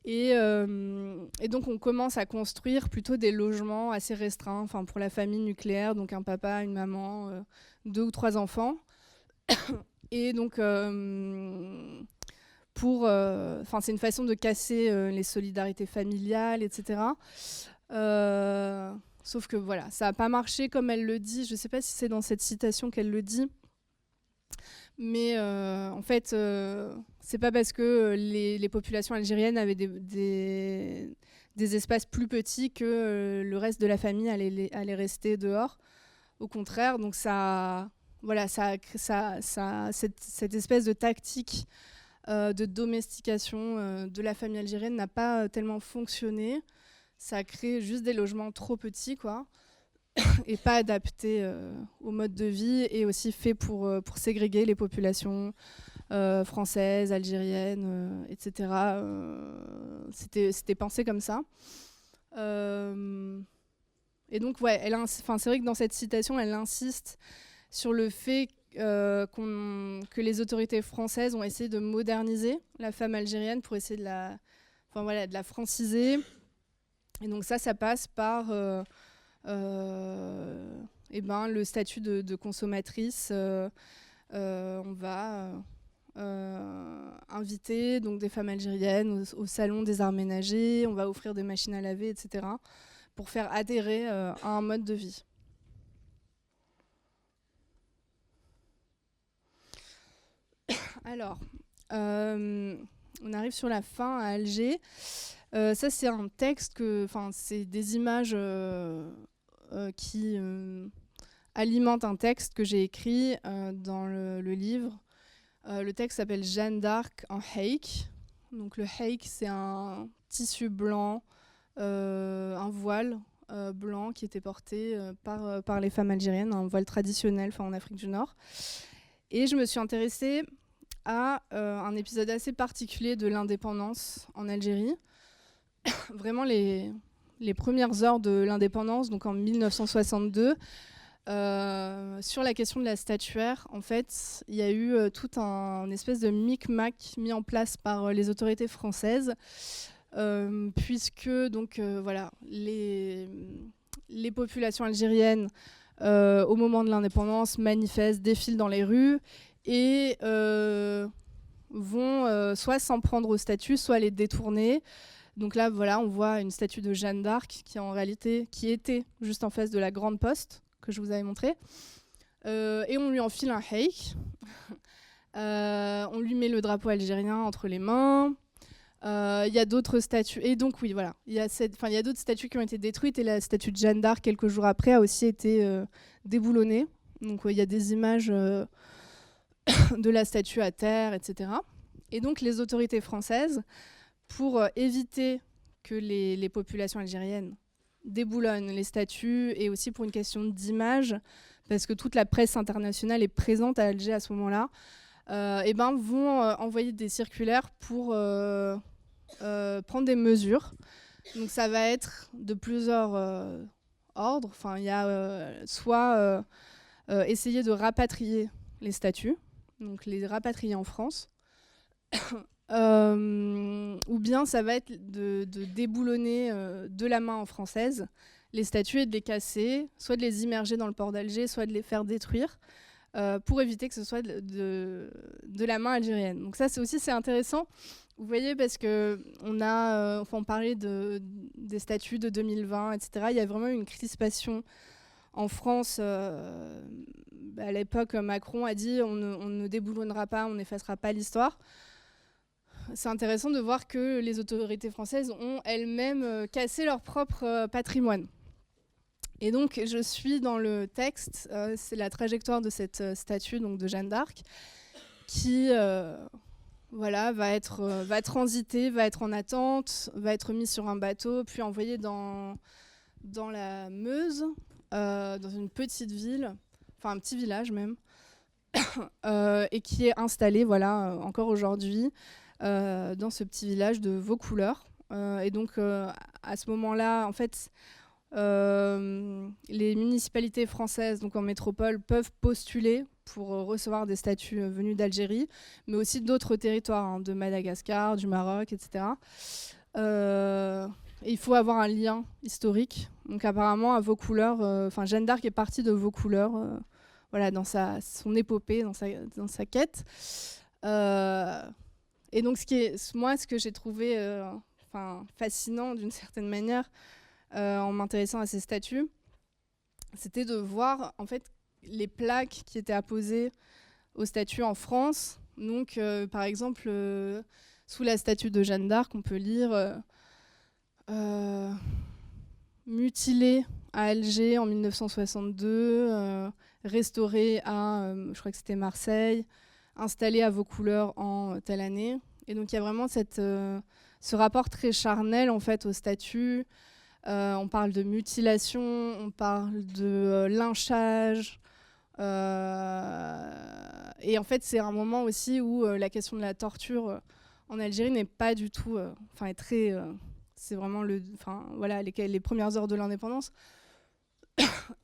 Et donc on commence à construire plutôt des logements assez restreints, pour la famille nucléaire, donc un papa, une maman, 2 ou 3 enfants. Et donc c'est une façon de casser les solidarités familiales, etc. Sauf que voilà, ça n'a pas marché comme elle le dit. Je ne sais pas si c'est dans cette citation qu'elle le dit. Mais en fait, c'est pas parce que les populations algériennes avaient des espaces plus petits que le reste de la famille allait rester dehors. Au contraire, donc cette espèce de tactique de domestication de la famille algérienne n'a pas tellement fonctionné. Ça a créé juste des logements trop petits, quoi. Et pas adapté au mode de vie, et aussi fait pour ségréguer les populations françaises, algériennes, etc. C'était pensé comme ça. Et donc, ouais, c'est vrai que dans cette citation, elle insiste sur le fait que les autorités françaises ont essayé de moderniser la femme algérienne pour essayer de la franciser. Et donc ça passe par... le statut de consommatrice. On va inviter donc des femmes algériennes au salon des arts ménagers, on va offrir des machines à laver, etc. pour faire adhérer à un mode de vie. Alors, on arrive sur la fin à Alger. Ça, c'est un texte c'est des images qui alimentent un texte que j'ai écrit dans le livre. Le texte s'appelle Jeanne d'Arc en haïk. Donc le haïk, c'est un tissu blanc, un voile blanc qui était porté par les femmes algériennes, un voile traditionnel en Afrique du Nord. Et je me suis intéressée à un épisode assez particulier de l'indépendance en Algérie. Vraiment les premières heures de l'indépendance, donc en 1962, sur la question de la statuaire, en fait, il y a eu tout un espèce de micmac mis en place par les autorités françaises, puisque donc les populations algériennes au moment de l'indépendance manifestent, défilent dans les rues et vont soit s'en prendre aux statues, soit les détourner. Donc là, voilà, on voit une statue de Jeanne d'Arc qui était juste en face de la Grande Poste que je vous avais montré. Et on lui enfile un haïk. On lui met le drapeau algérien entre les mains. Il y a d'autres statues. Et donc, oui, voilà. Il y a d'autres statues qui ont été détruites. Et la statue de Jeanne d'Arc, quelques jours après, a aussi été déboulonnée. Donc, il y a des images de la statue à terre, etc. Et donc, les autorités françaises, pour éviter que les populations algériennes déboulonnent les statues, et aussi pour une question d'image, parce que toute la presse internationale est présente à Alger à ce moment-là, vont envoyer des circulaires pour prendre des mesures. Donc ça va être de plusieurs ordres. Il y a soit essayer de rapatrier les statues, donc les rapatrier en France, ou bien ça va être de déboulonner de la main en française les statues et de les casser, soit de les immerger dans le port d'Alger, soit de les faire détruire, pour éviter que ce soit de la main algérienne. Donc ça, c'est intéressant, Vous voyez, parce que on parlait des statuts de 2020, etc. Il y a vraiment une crispation en France. À l'époque, Macron a dit on ne déboulonnera pas, on n'effacera pas l'histoire. C'est intéressant de voir que les autorités françaises ont elles-mêmes cassé leur propre patrimoine. Et donc, je suis dans le texte, c'est la trajectoire de cette statue donc de Jeanne d'Arc, qui va transiter, va être en attente, va être mise sur un bateau, puis envoyée dans la Meuse, dans une petite ville, enfin un petit village même, et qui est installée encore aujourd'hui dans ce petit village de Vaucouleurs. Et donc à ce moment-là, en fait, les municipalités françaises, donc en métropole, peuvent postuler pour recevoir des statues venues d'Algérie, mais aussi d'autres territoires, de Madagascar, du Maroc, etc. Et il faut avoir un lien historique. Donc apparemment, à Vaucouleurs, Jeanne d'Arc est partie de Vaucouleurs, dans son épopée, dans sa quête. Et donc, ce que j'ai trouvé fascinant d'une certaine manière, en m'intéressant à ces statues, c'était de voir en fait les plaques qui étaient apposées aux statues en France. Donc, par exemple, sous la statue de Jeanne d'Arc, on peut lire mutilée à Alger en 1962, restaurée à, je crois que c'était Marseille, installée à Vaucouleurs en telle année. Et donc, il y a vraiment ce rapport très charnel en fait aux statues. On parle de mutilation, on parle de lynchage. Et en fait, c'est un moment aussi où la question de la torture en Algérie n'est pas du tout... est très... c'est vraiment les premières heures de l'indépendance.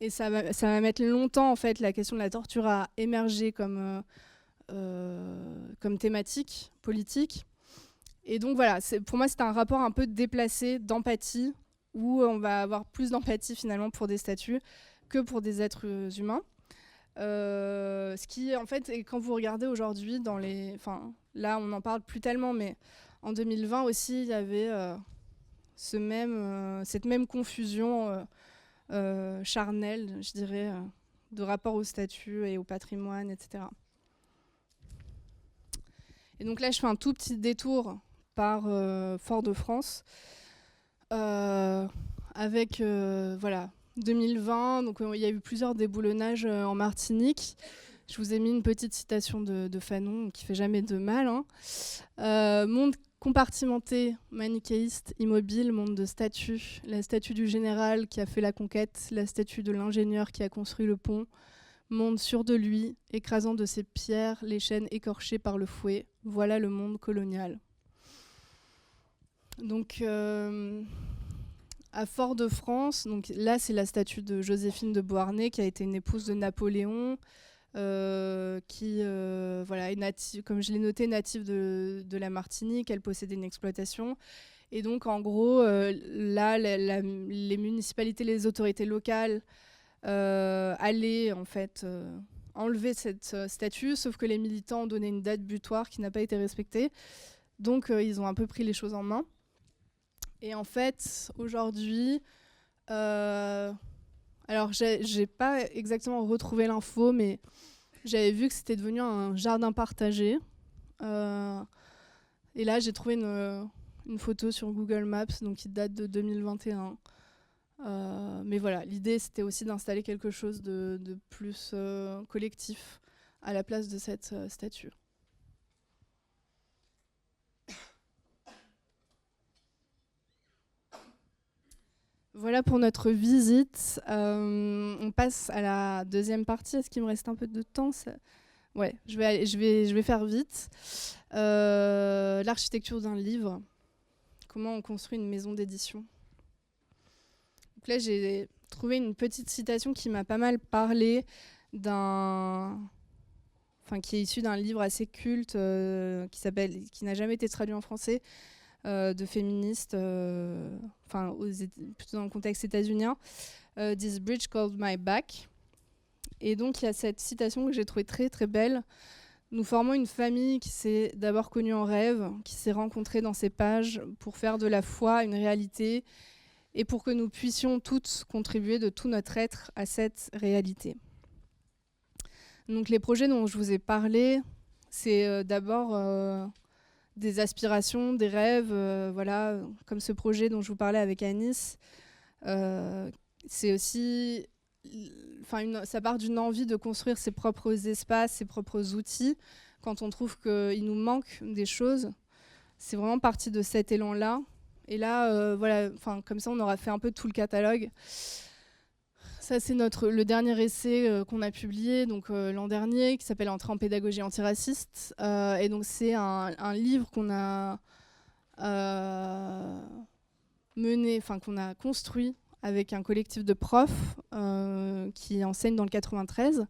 Et ça va mettre longtemps, en fait, la question de la torture à émerger comme thématique politique. Et donc voilà, pour moi, c'est un rapport un peu déplacé d'empathie, où on va avoir plus d'empathie finalement pour des statues que pour des êtres humains. Ce qui, en fait, quand vous regardez aujourd'hui, là, on n'en parle plus tellement, mais en 2020 aussi, il y avait cette même confusion charnelle, je dirais, de rapport aux statues et au patrimoine, etc. Et donc là, je fais un tout petit détour par Fort-de-France, avec 2020, donc il y a eu plusieurs déboulonnages en Martinique. Je vous ai mis une petite citation de Fanon qui fait jamais de mal. Monde compartimenté, manichéiste, immobile, monde de statues. La statue du général qui a fait la conquête, la statue de l'ingénieur qui a construit le pont. Monde sûr de lui, écrasant de ses pierres les chaînes écorchées par le fouet. Voilà le monde colonial. Donc, à Fort-de-France, donc là, c'est la statue de Joséphine de Beauharnais, qui a été une épouse de Napoléon, qui est native, comme je l'ai noté, native de la Martinique. Elle possédait une exploitation. Et donc, en gros, là, les municipalités, les autorités locales allaient, en fait, enlever cette statue, sauf que les militants ont donné une date butoir qui n'a pas été respectée. Donc, ils ont un peu pris les choses en main. Et en fait, aujourd'hui, alors j'ai pas exactement retrouvé l'info, mais j'avais vu que c'était devenu un jardin partagé. Et là, j'ai trouvé une photo sur Google Maps, donc qui date de 2021. Mais voilà, l'idée, c'était aussi d'installer quelque chose de plus collectif à la place de cette statue. Voilà pour notre visite. On passe à la deuxième partie. Est-ce qu'il me reste un peu de temps ? Ouais, je vais faire vite. L'architecture d'un livre. Comment on construit une maison d'édition. Donc là, j'ai trouvé une petite citation qui m'a pas mal parlé, qui est issue d'un livre assez culte qui n'a jamais été traduit en français, de féministes, plutôt dans le contexte états-unien, This Bridge Called My Back. Et donc il y a cette citation que j'ai trouvée très très belle Nous formons une famille qui s'est d'abord connue en rêve, qui s'est rencontrée dans ces pages pour faire de la foi une réalité et pour que nous puissions toutes contribuer de tout notre être à cette réalité. Donc les projets dont je vous ai parlé, c'est d'abord des aspirations, des rêves, voilà, comme ce projet dont je vous parlais avec Anis. C'est aussi, ça part d'une envie de construire ses propres espaces, ses propres outils, quand on trouve qu'il nous manque des choses. C'est vraiment parti de cet élan-là. Et là, voilà, comme ça, on aura fait un peu tout le catalogue. Ça, c'est le dernier essai qu'on a publié donc, l'an dernier, qui s'appelle « Entrée en pédagogie antiraciste ». Et donc, c'est un livre qu'on a qu'on a construit avec un collectif de profs qui enseignent dans le 93,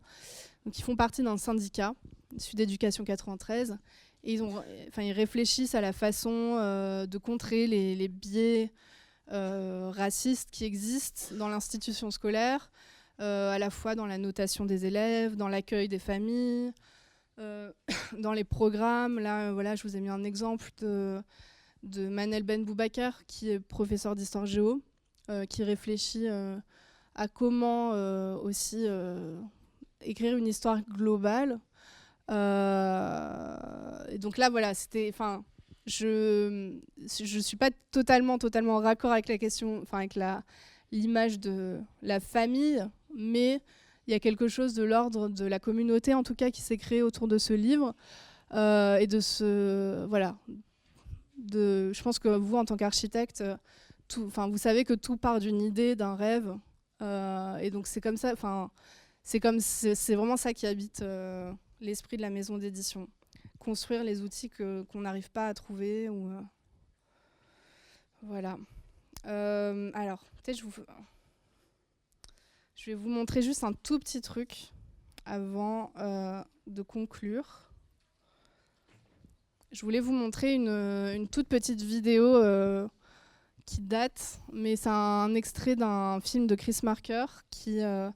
donc ils font partie d'un syndicat, Sud Éducation 93. Et ils réfléchissent à la façon de contrer les biais racistes qui existent dans l'institution scolaire, à la fois dans la notation des élèves, dans l'accueil des familles, dans les programmes. Là, voilà, je vous ai mis un exemple de Manel Ben Boubacar, qui est professeur d'histoire géo, qui réfléchit à comment aussi écrire une histoire globale. Et donc là, voilà, je suis pas totalement raccord avec la question, avec l'image de la famille, mais il y a quelque chose de l'ordre de la communauté, en tout cas, qui s'est créé autour de ce livre et de voilà. Je pense que vous, en tant qu'architecte, vous savez que tout part d'une idée, d'un rêve, et donc c'est comme ça. C'est vraiment ça qui habite l'esprit de la maison d'édition. Construire les outils qu'on n'arrive pas à trouver. Voilà. Alors, peut-être je vais vous montrer juste un tout petit truc avant de conclure. Je voulais vous montrer une toute petite vidéo qui date, mais c'est un extrait d'un film de Chris Marker qui a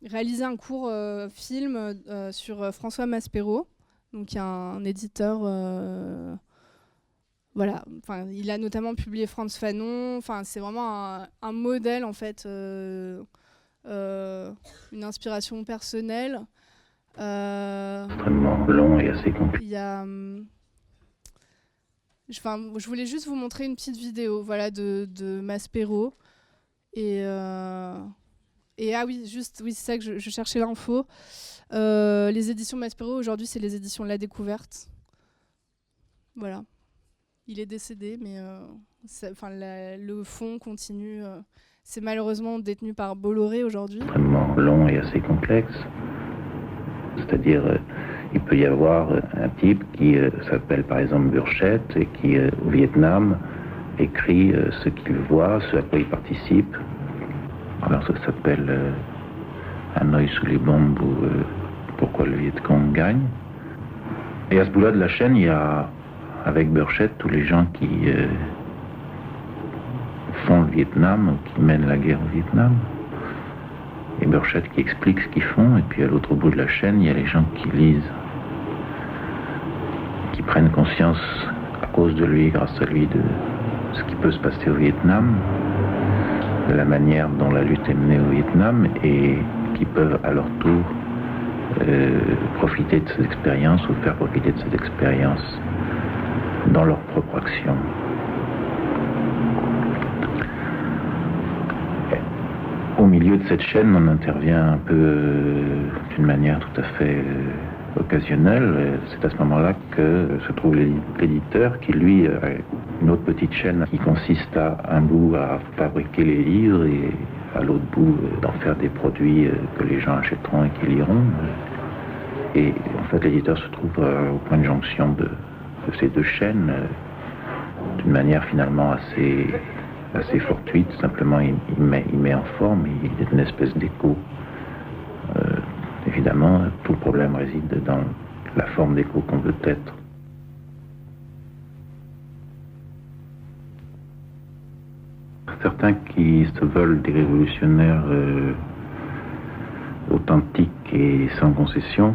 réalisé un court film sur François Maspero, donc il y a un éditeur, voilà, il a notamment publié Frantz Fanon, c'est vraiment un modèle en fait, une inspiration personnelle. Extrêmement long et assez compliqué. Je voulais juste vous montrer une petite vidéo, voilà, de Maspero et oui, c'est ça que je cherchais l'info. Les éditions Maspero, aujourd'hui, c'est les éditions La Découverte. Voilà. Il est décédé, mais le fond continue. C'est malheureusement détenu par Bolloré aujourd'hui. Extrêmement long et assez complexe. C'est-à-dire, il peut y avoir un type qui s'appelle par exemple Burchett et qui, au Vietnam, écrit ce qu'il voit, ce à quoi il participe. Alors ça s'appelle Un œil sous les bombes ou Pourquoi le Viet Cong gagne. Et à ce bout-là de la chaîne, il y a, avec Burchett, tous les gens qui font le Vietnam, ou qui mènent la guerre au Vietnam. Et Burchett qui explique ce qu'ils font, et puis à l'autre bout de la chaîne, il y a les gens qui lisent, qui prennent conscience, à cause de lui, grâce à lui, de ce qui peut se passer au Vietnam, de la manière dont la lutte est menée au Vietnam, et qui peuvent à leur tour profiter de cette expérience ou faire profiter de cette expérience dans leur propre action. Au milieu de cette chaîne, on intervient un peu d'une manière tout à fait occasionnelle. C'est à ce moment-là que se trouve l'éditeur qui, lui, a une autre petite chaîne qui consiste à un bout à fabriquer les livres et à l'autre bout d'en faire des produits que les gens achèteront et qui liront. Et en fait, l'éditeur se trouve au point de jonction de ces deux chaînes d'une manière finalement assez fortuite. Simplement, il met en forme, il est une espèce d'écho. Évidemment, tout le problème réside dans la forme d'écho qu'on veut être. Certains qui se veulent des révolutionnaires authentique et sans concession,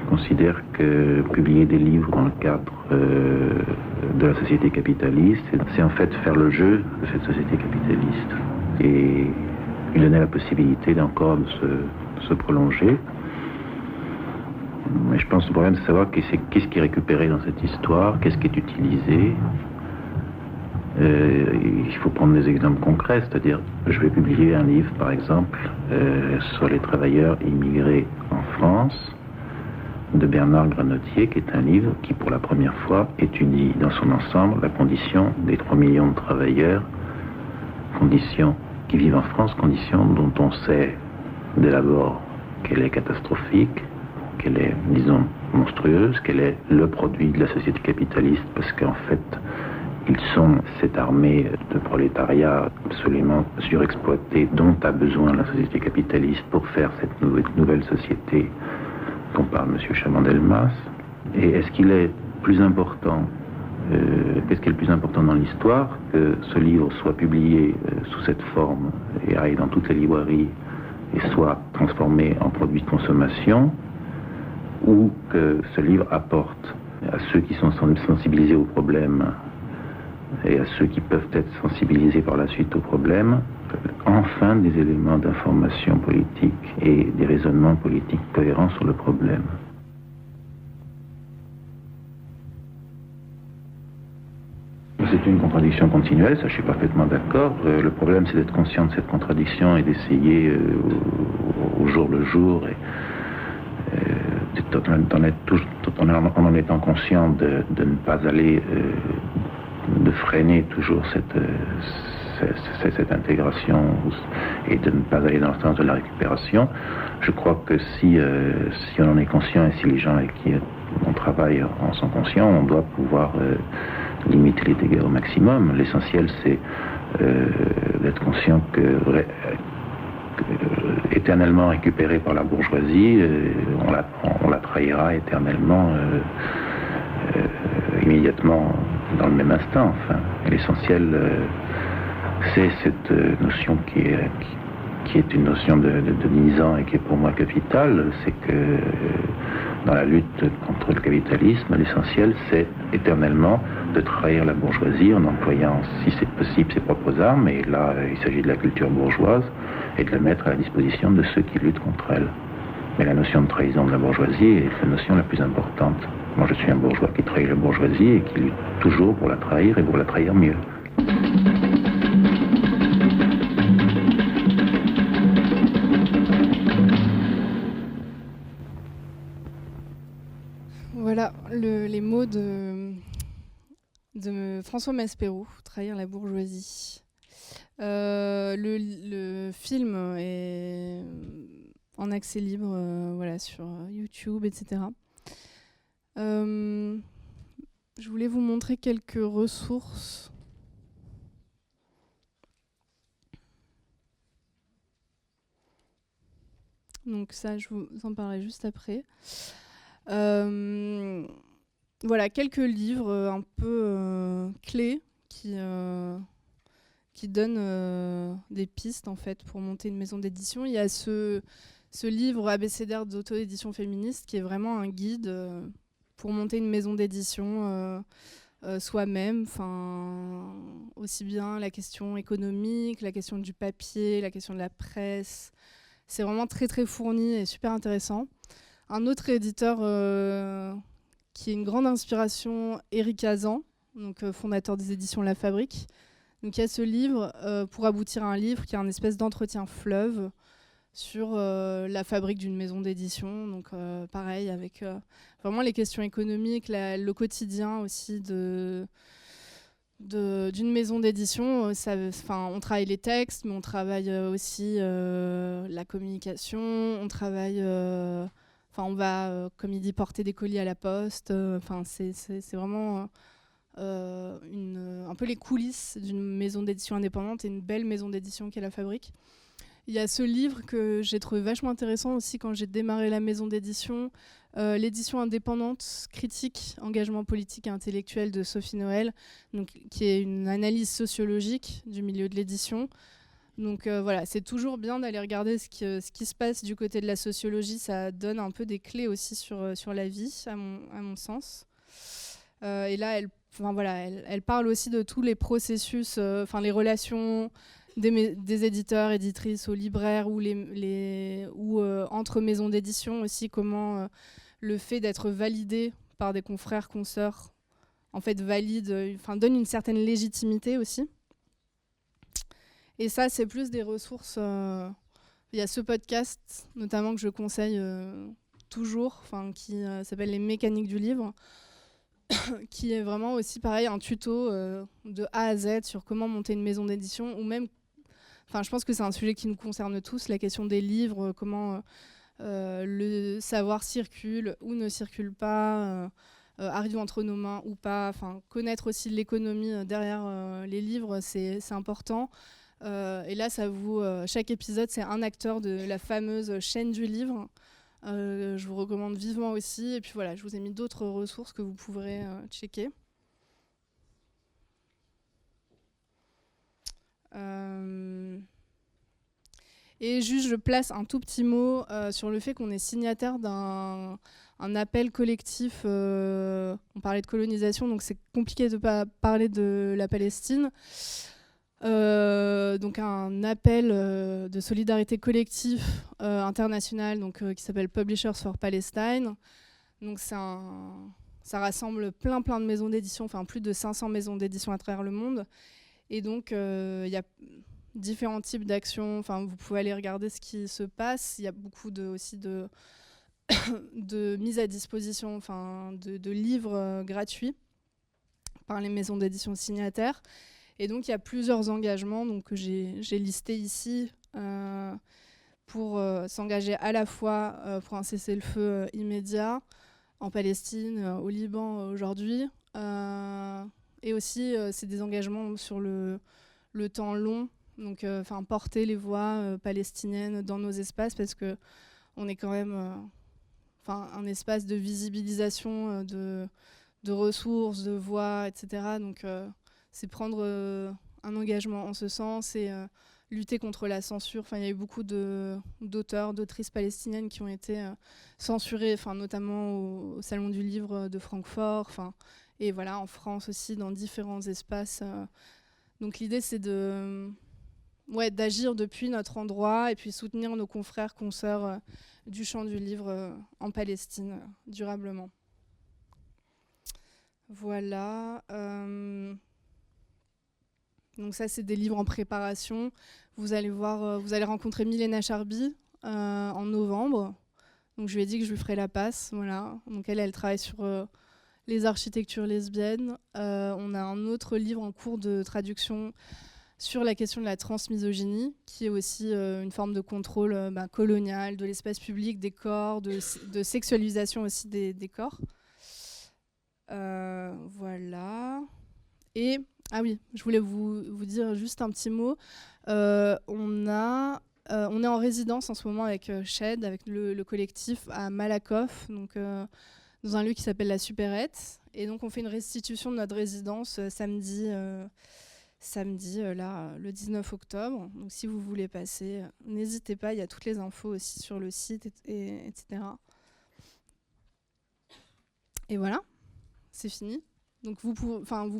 considère que publier des livres dans le cadre de la société capitaliste, c'est en fait faire le jeu de cette société capitaliste et lui donner la possibilité encore de se prolonger. Mais je pense que le problème, c'est de savoir qu'est-ce qui est récupéré dans cette histoire, qu'est-ce qui est utilisé. Il faut prendre des exemples concrets, c'est-à-dire, je vais publier un livre, par exemple, sur les travailleurs immigrés en France, de Bernard Grenotier, qui est un livre qui, pour la première fois, étudie dans son ensemble la condition des 3 millions de travailleurs, conditions qui vivent en France, conditions dont on sait dès d'abord qu'elle est catastrophique, qu'elle est, disons, monstrueuse, qu'elle est le produit de la société capitaliste, parce qu'en fait, ils sont cette armée de prolétariat absolument surexploitée dont a besoin la société capitaliste pour faire cette nouvelle société dont parle M. Chaban-Delmas. Et est-ce qu'il est plus important, qu'est-ce qui est le plus important dans l'histoire, que ce livre soit publié sous cette forme et aille dans toutes les librairies et soit transformé en produit de consommation, ou que ce livre apporte à ceux qui sont sensibilisés au problème et à ceux qui peuvent être sensibilisés par la suite au problème, enfin des éléments d'information politique et des raisonnements politiques cohérents sur le problème. C'est une contradiction continuelle, ça je suis parfaitement d'accord. Le problème c'est d'être conscient de cette contradiction et d'essayer au jour le jour en en étant conscient de ne pas aller, de freiner toujours cette intégration et de ne pas aller dans le sens de la récupération. Je crois que si on en est conscient et si les gens avec qui on travaille en sont conscients, on doit pouvoir limiter les dégâts au maximum. L'essentiel c'est d'être conscient que éternellement récupérée par la bourgeoisie, on la trahira éternellement, immédiatement, dans le même instant. Enfin, l'essentiel, c'est cette notion qui est une notion de misant et qui est pour moi capitale, c'est que dans la lutte contre le capitalisme, l'essentiel, c'est éternellement de trahir la bourgeoisie en employant, si c'est possible, ses propres armes, et là, il s'agit de la culture bourgeoise, et de la mettre à la disposition de ceux qui luttent contre elle. Mais la notion de trahison de la bourgeoisie est la notion la plus importante. Moi, je suis un bourgeois qui trahit la bourgeoisie et qui lutte toujours pour la trahir et pour la trahir mieux. Voilà les mots de François Maspero, Trahir la bourgeoisie. Le film est en accès libre voilà, sur YouTube, etc. Je voulais vous montrer quelques ressources. Donc ça, je vous en parlerai juste après. Voilà, quelques livres un peu clés qui donnent des pistes en fait, pour monter une maison d'édition. Il y a ce livre abécédaire d'auto-édition féministe qui est vraiment un guide pour monter une maison d'édition soi-même, aussi bien la question économique, la question du papier, la question de la presse. C'est vraiment très très fourni et super intéressant. Un autre éditeur qui est une grande inspiration, Éric Hazan, donc fondateur des éditions La Fabrique. Donc il y a ce livre pour aboutir à un livre qui est un espèce d'entretien fleuve sur la fabrique d'une maison d'édition. Donc pareil, avec vraiment les questions économiques, le quotidien aussi d'une maison d'édition. On travaille les textes, mais on travaille aussi la communication, on travaille... on va, comme il dit, porter des colis à la poste. C'est vraiment un peu les coulisses d'une maison d'édition indépendante et une belle maison d'édition qu'est La Fabrique. Il y a ce livre que j'ai trouvé vachement intéressant aussi quand j'ai démarré la maison d'édition, l'édition indépendante, critique, engagement politique et intellectuel de Sophie Noël, donc, qui est une analyse sociologique du milieu de l'édition. Donc voilà, c'est toujours bien d'aller regarder ce qui se passe du côté de la sociologie. Ça donne un peu des clés aussi sur la vie, à mon sens. Et là, elle parle aussi de tous les processus, les relations des éditeurs, éditrices aux libraires ou entre maisons d'édition aussi, comment le fait d'être validé par des confrères, consoeurs, en fait donne une certaine légitimité aussi. Et ça, c'est plus des ressources. Il y a ce podcast, notamment, que je conseille toujours, qui s'appelle Les mécaniques du livre, qui est vraiment aussi, pareil, un tuto de A à Z sur comment monter une maison d'édition, ou même, je pense que c'est un sujet qui nous concerne tous, la question des livres, comment le savoir circule ou ne circule pas, arrive entre nos mains ou pas. Connaître aussi l'économie derrière les livres, c'est important. Et là, chaque épisode, c'est un acteur de la fameuse chaîne du livre. Je vous recommande vivement aussi. Et puis voilà, je vous ai mis d'autres ressources que vous pourrez checker. Et juste, je place un tout petit mot sur le fait qu'on est signataire d'un appel collectif. On parlait de colonisation, donc c'est compliqué de ne pas parler de la Palestine. Donc un appel de solidarité collective internationale, qui s'appelle Publishers for Palestine. Donc ça rassemble plein de maisons d'édition, plus de 500 maisons d'édition à travers le monde. Et donc il y a différents types d'actions. Vous pouvez aller regarder ce qui se passe. Il y a beaucoup aussi de mise à disposition, de livres gratuits par les maisons d'édition signataires. Et donc, il y a plusieurs engagements que j'ai listés ici pour s'engager à la fois pour un cessez-le-feu immédiat en Palestine, au Liban aujourd'hui. Et aussi, c'est des engagements sur le temps long, donc porter les voix palestiniennes dans nos espaces, parce qu'on est quand même un espace de visibilisation de ressources, de voix, etc. Donc, c'est prendre un engagement en ce sens et lutter contre la censure. Il y a eu beaucoup d'auteurs, d'autrices palestiniennes qui ont été censurées, notamment au Salon du Livre de Francfort, et voilà, en France aussi, dans différents espaces. Donc l'idée, c'est d'agir depuis notre endroit et puis soutenir nos confrères, consoeurs du champ du livre en Palestine durablement. Voilà. Donc ça, c'est des livres en préparation. Vous allez rencontrer Milena Charby en novembre. Donc je lui ai dit que je lui ferai la passe. Voilà. Donc elle travaille sur les architectures lesbiennes. On a un autre livre en cours de traduction sur la question de la transmisogynie, qui est aussi une forme de contrôle colonial de l'espace public, des corps, de sexualisation aussi des corps. Voilà. Et ah oui, je voulais vous dire juste un petit mot. On est en résidence en ce moment avec Shed, avec le collectif à Malakoff, donc dans un lieu qui s'appelle la Supérette. Et donc on fait une restitution de notre résidence samedi, là, le 19 octobre. Donc si vous voulez passer, n'hésitez pas, il y a toutes les infos aussi sur le site, etc. Et voilà, c'est fini. Donc vous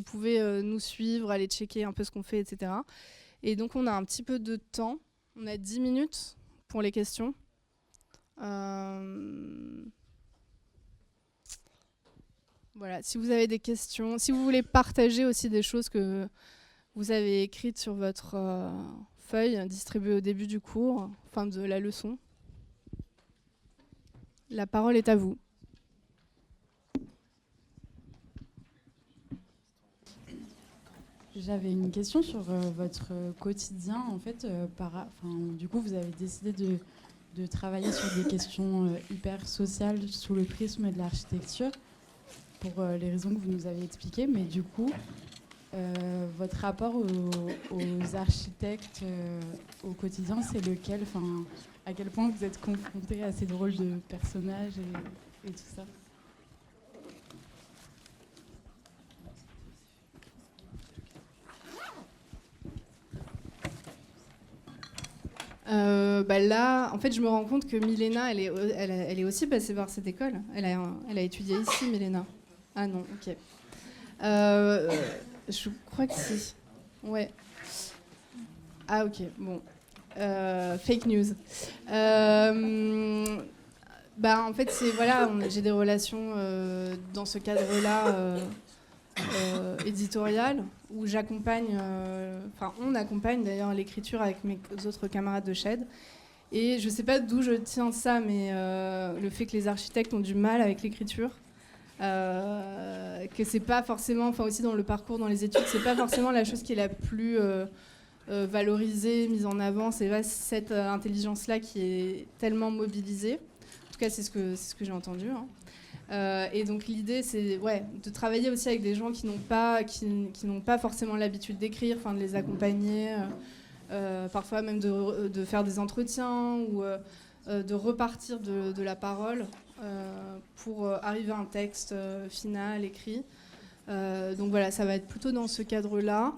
pouvez nous suivre, aller checker un peu ce qu'on fait, etc. Et donc on a un petit peu de temps. On a 10 minutes pour les questions. Voilà, si vous avez des questions, si vous voulez partager aussi des choses que vous avez écrites sur votre feuille distribuée au début du cours, de la leçon, la parole est à vous. J'avais une question sur votre quotidien. En fait, du coup, vous avez décidé de travailler sur des questions hyper sociales sous le prisme de l'architecture pour les raisons que vous nous avez expliquées. Mais du coup, votre rapport aux architectes au quotidien, c'est lequel ? À quel point vous êtes confronté à ces drôles de personnages et tout ça ? Là, en fait, je me rends compte que Milena, elle est aussi passée par cette école. Elle a étudié ici, Milena. Ah non, ok. Je crois que si. Ouais. Ah ok, bon. Fake news. En fait, j'ai des relations dans ce cadre-là éditorial où j'accompagne, on accompagne d'ailleurs l'écriture avec mes autres camarades de Shed. Et je ne sais pas d'où je tiens ça, mais le fait que les architectes ont du mal avec l'écriture, que c'est pas forcément, aussi dans le parcours, dans les études, c'est pas forcément la chose qui est la plus valorisée, mise en avant. C'est pas cette intelligence-là qui est tellement mobilisée. En tout cas, c'est ce que j'ai entendu. Hein. Et donc l'idée, c'est de travailler aussi avec des gens qui n'ont pas forcément l'habitude d'écrire, de les accompagner, parfois même de faire des entretiens ou de repartir de la parole pour arriver à un texte final, écrit. Donc voilà, ça va être plutôt dans ce cadre-là.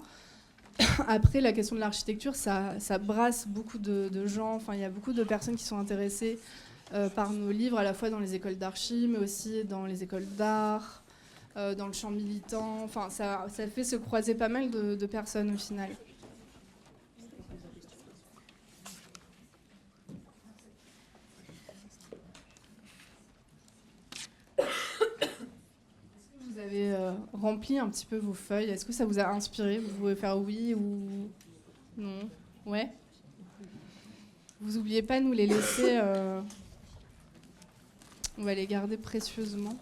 Après, la question de l'architecture, ça brasse beaucoup de gens. Il y a beaucoup de personnes qui sont intéressées par nos livres, à la fois dans les écoles d'archi, mais aussi dans les écoles d'art, dans le champ militant. Ça fait se croiser pas mal de personnes au final. Vous avez rempli un petit peu vos feuilles. Est-ce que ça vous a inspiré? Vous pouvez faire oui ou non? Ouais. Vous n'oubliez pas de nous les laisser. On va les garder précieusement.